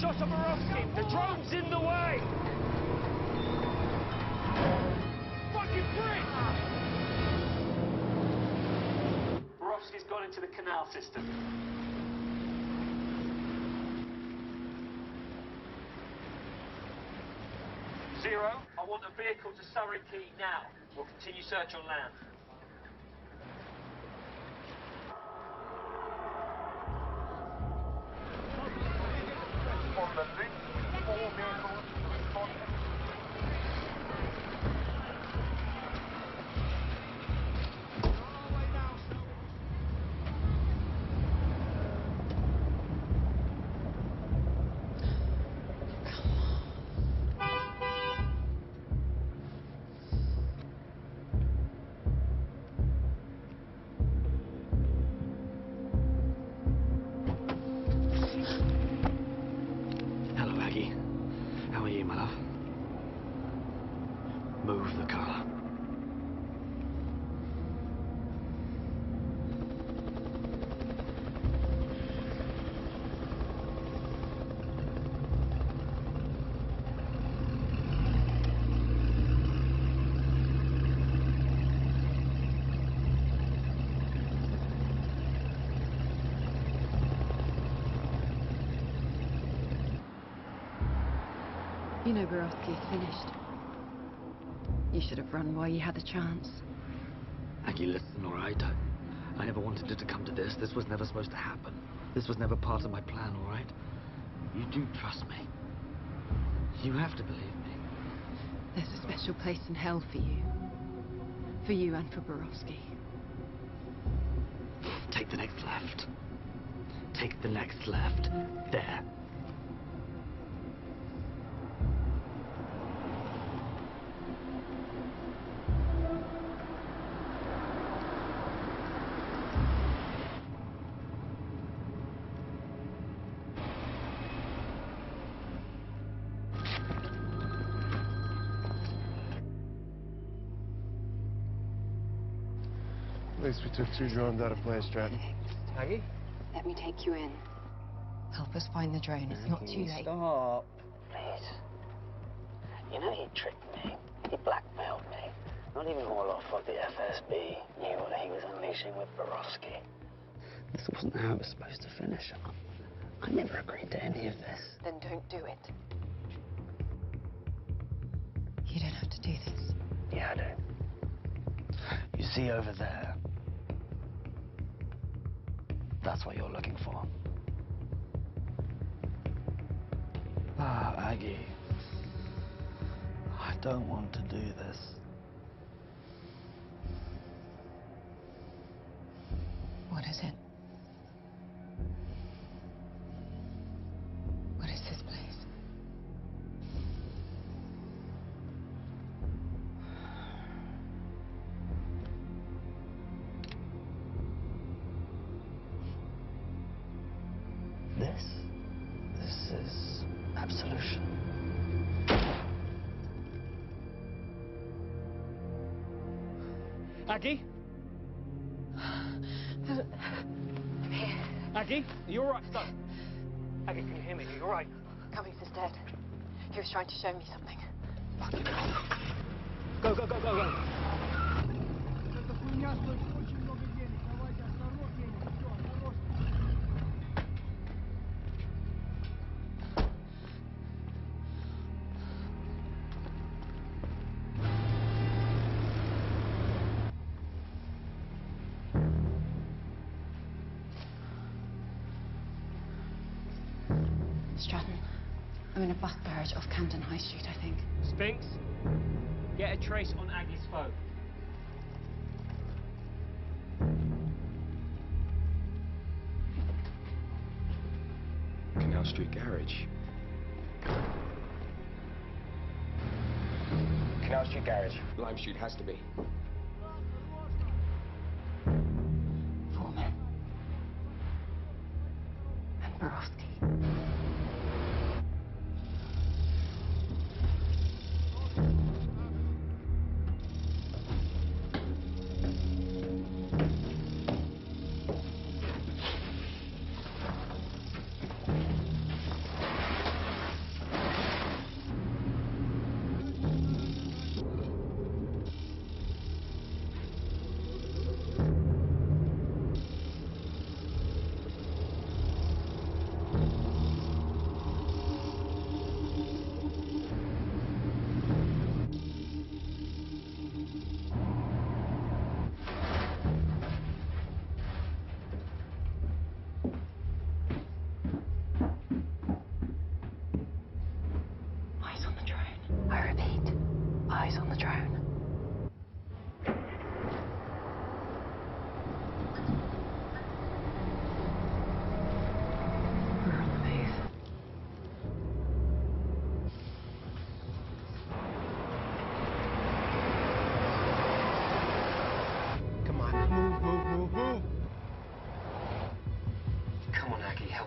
shot of Borowski. The drone's in the way. Fucking prick! Borowski's gone into the canal system. Zero, I want a vehicle to Surrey Quay now. We'll continue search on land. On the link, 4 vehicles to respond. Hello, Aggie. How are you, my love? Move the car. You know Borowski's finished. You should have run while you had the chance. Aggie, listen, all right? I never wanted it to come to this. This was never supposed to happen. This was never part of my plan, all right? You do trust me. You have to believe me. There's a special place in hell for you. For you and for Borowski. Take the next left. Take the next left. There. At least we took 2 drones out of play, Stratton. Aggie? Let me take you in. Help us find the drone. It's not too late. Stop. Please. You know he tricked me. He blackmailed me. Not even Orloff of the FSB knew what he was unleashing with Borowski. This wasn't how it was supposed to finish. I never agreed to any of this. Then don't do it. You don't have to do this. Yeah, I do. You see over there? That's what you're looking for. Ah, Aggie. I don't want to do this. What is it? What is this place? This is absolution. Aggie? I'm here. Aggie? Are you alright, son? Aggie, can you hear me? Are you alright? Cummings is dead. He was trying to show me something. Go, go, go, go, go. Stratton, I'm in a bus garage off Camden High Street, I think. Spinks, get a trace on Aggie's phone. Canal Street Garage. Canal Street Garage. Lime Street has to be. 4 men. And Borowski.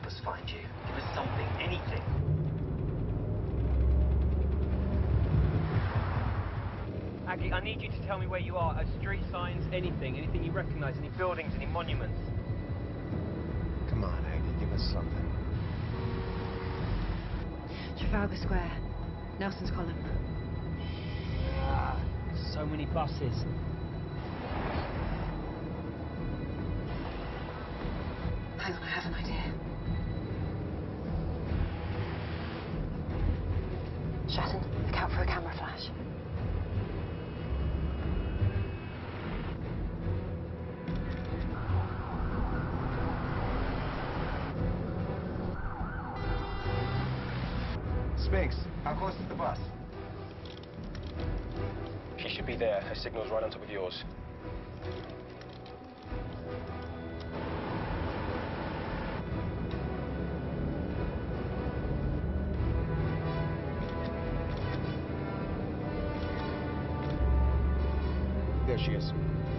us find you. Give us something, anything. Aggie, I need you to tell me where you are. Street signs, anything you recognize, any buildings, any monuments. Come on, Aggie, give us something. Trafalgar Square. Nelson's Column. Ah, so many buses. Hang on, I have an idea. Stratton, look out for a camera flash. Spinks, how close is the bus? She should be there. Her signal's right on top of yours. There she is.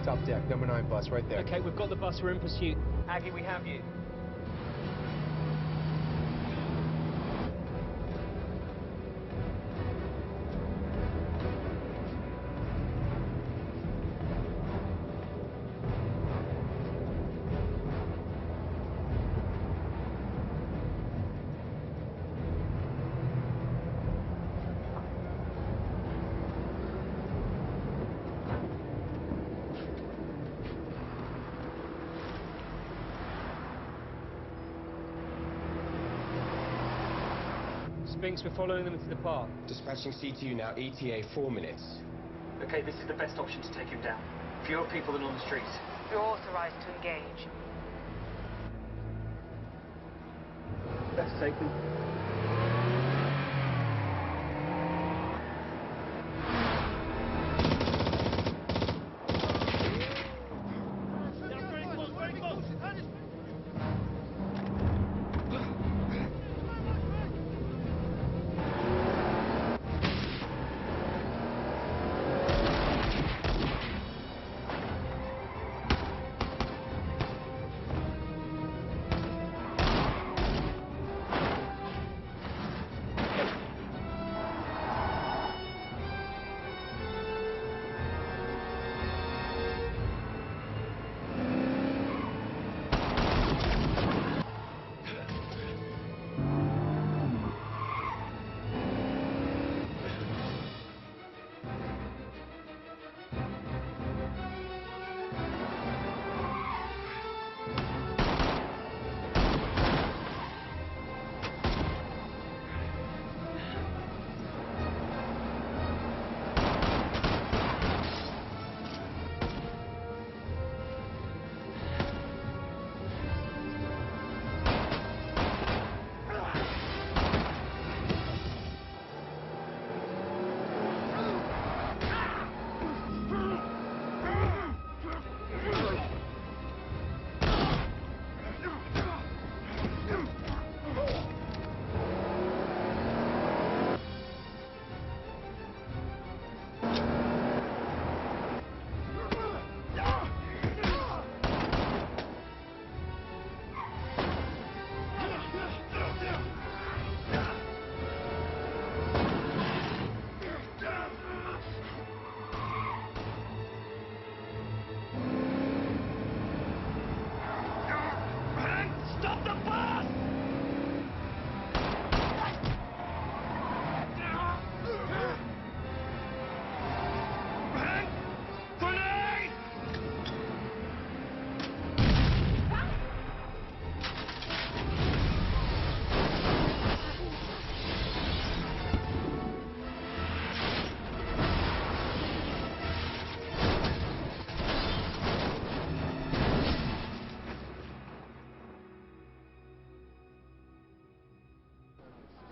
Top deck, number 9 bus, right there. Okay, we've got the bus. We're in pursuit. Aggie, we have you. Spinks, we're following them into the park. Dispatching CTU now, ETA 4 minutes. Okay, this is the best option to take him down. Fewer people than on the streets. You're authorized to engage. Let's take them.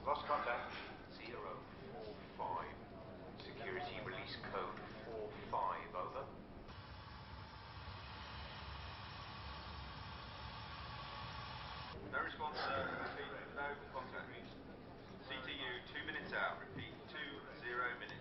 Lost contact, 045. Security release code 45, over. No response, sir. Repeat, no contact. CTU, 2 minutes out. Repeat, 20 minutes.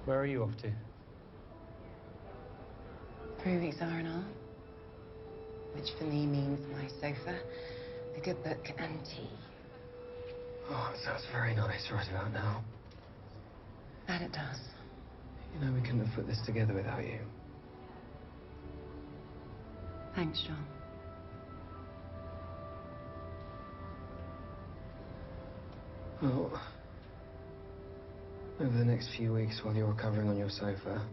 Where are you off to? 3 weeks R&R, which for me means my sofa, a good book, and tea. Oh, it sounds very nice right about now. That it does. You know, we couldn't have put this together without you. Thanks, John. Well, over the next few weeks while you're recovering on your sofa,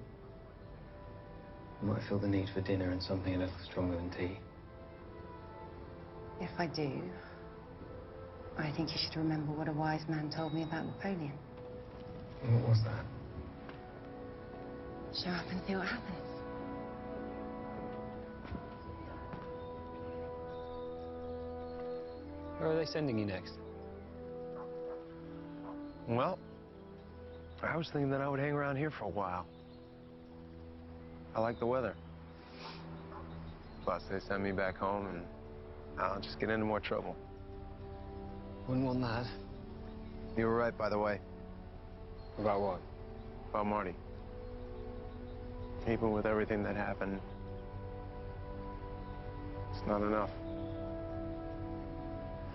you might feel the need for dinner and something a little stronger than tea. If I do, I think you should remember what a wise man told me about Napoleon. What was that? Show up and see what happens. Where are they sending you next? Well, I was thinking that I would hang around here for a while. I like the weather. Plus, they send me back home and I'll just get into more trouble. Wouldn't want that. You were right, by the way. About what? About Marty. Even with everything that happened, it's not enough.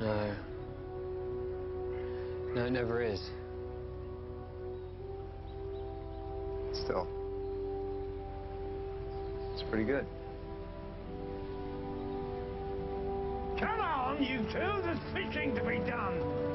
No. No, it never is. Still, it's pretty good. Come on, you two, there's fishing to be done.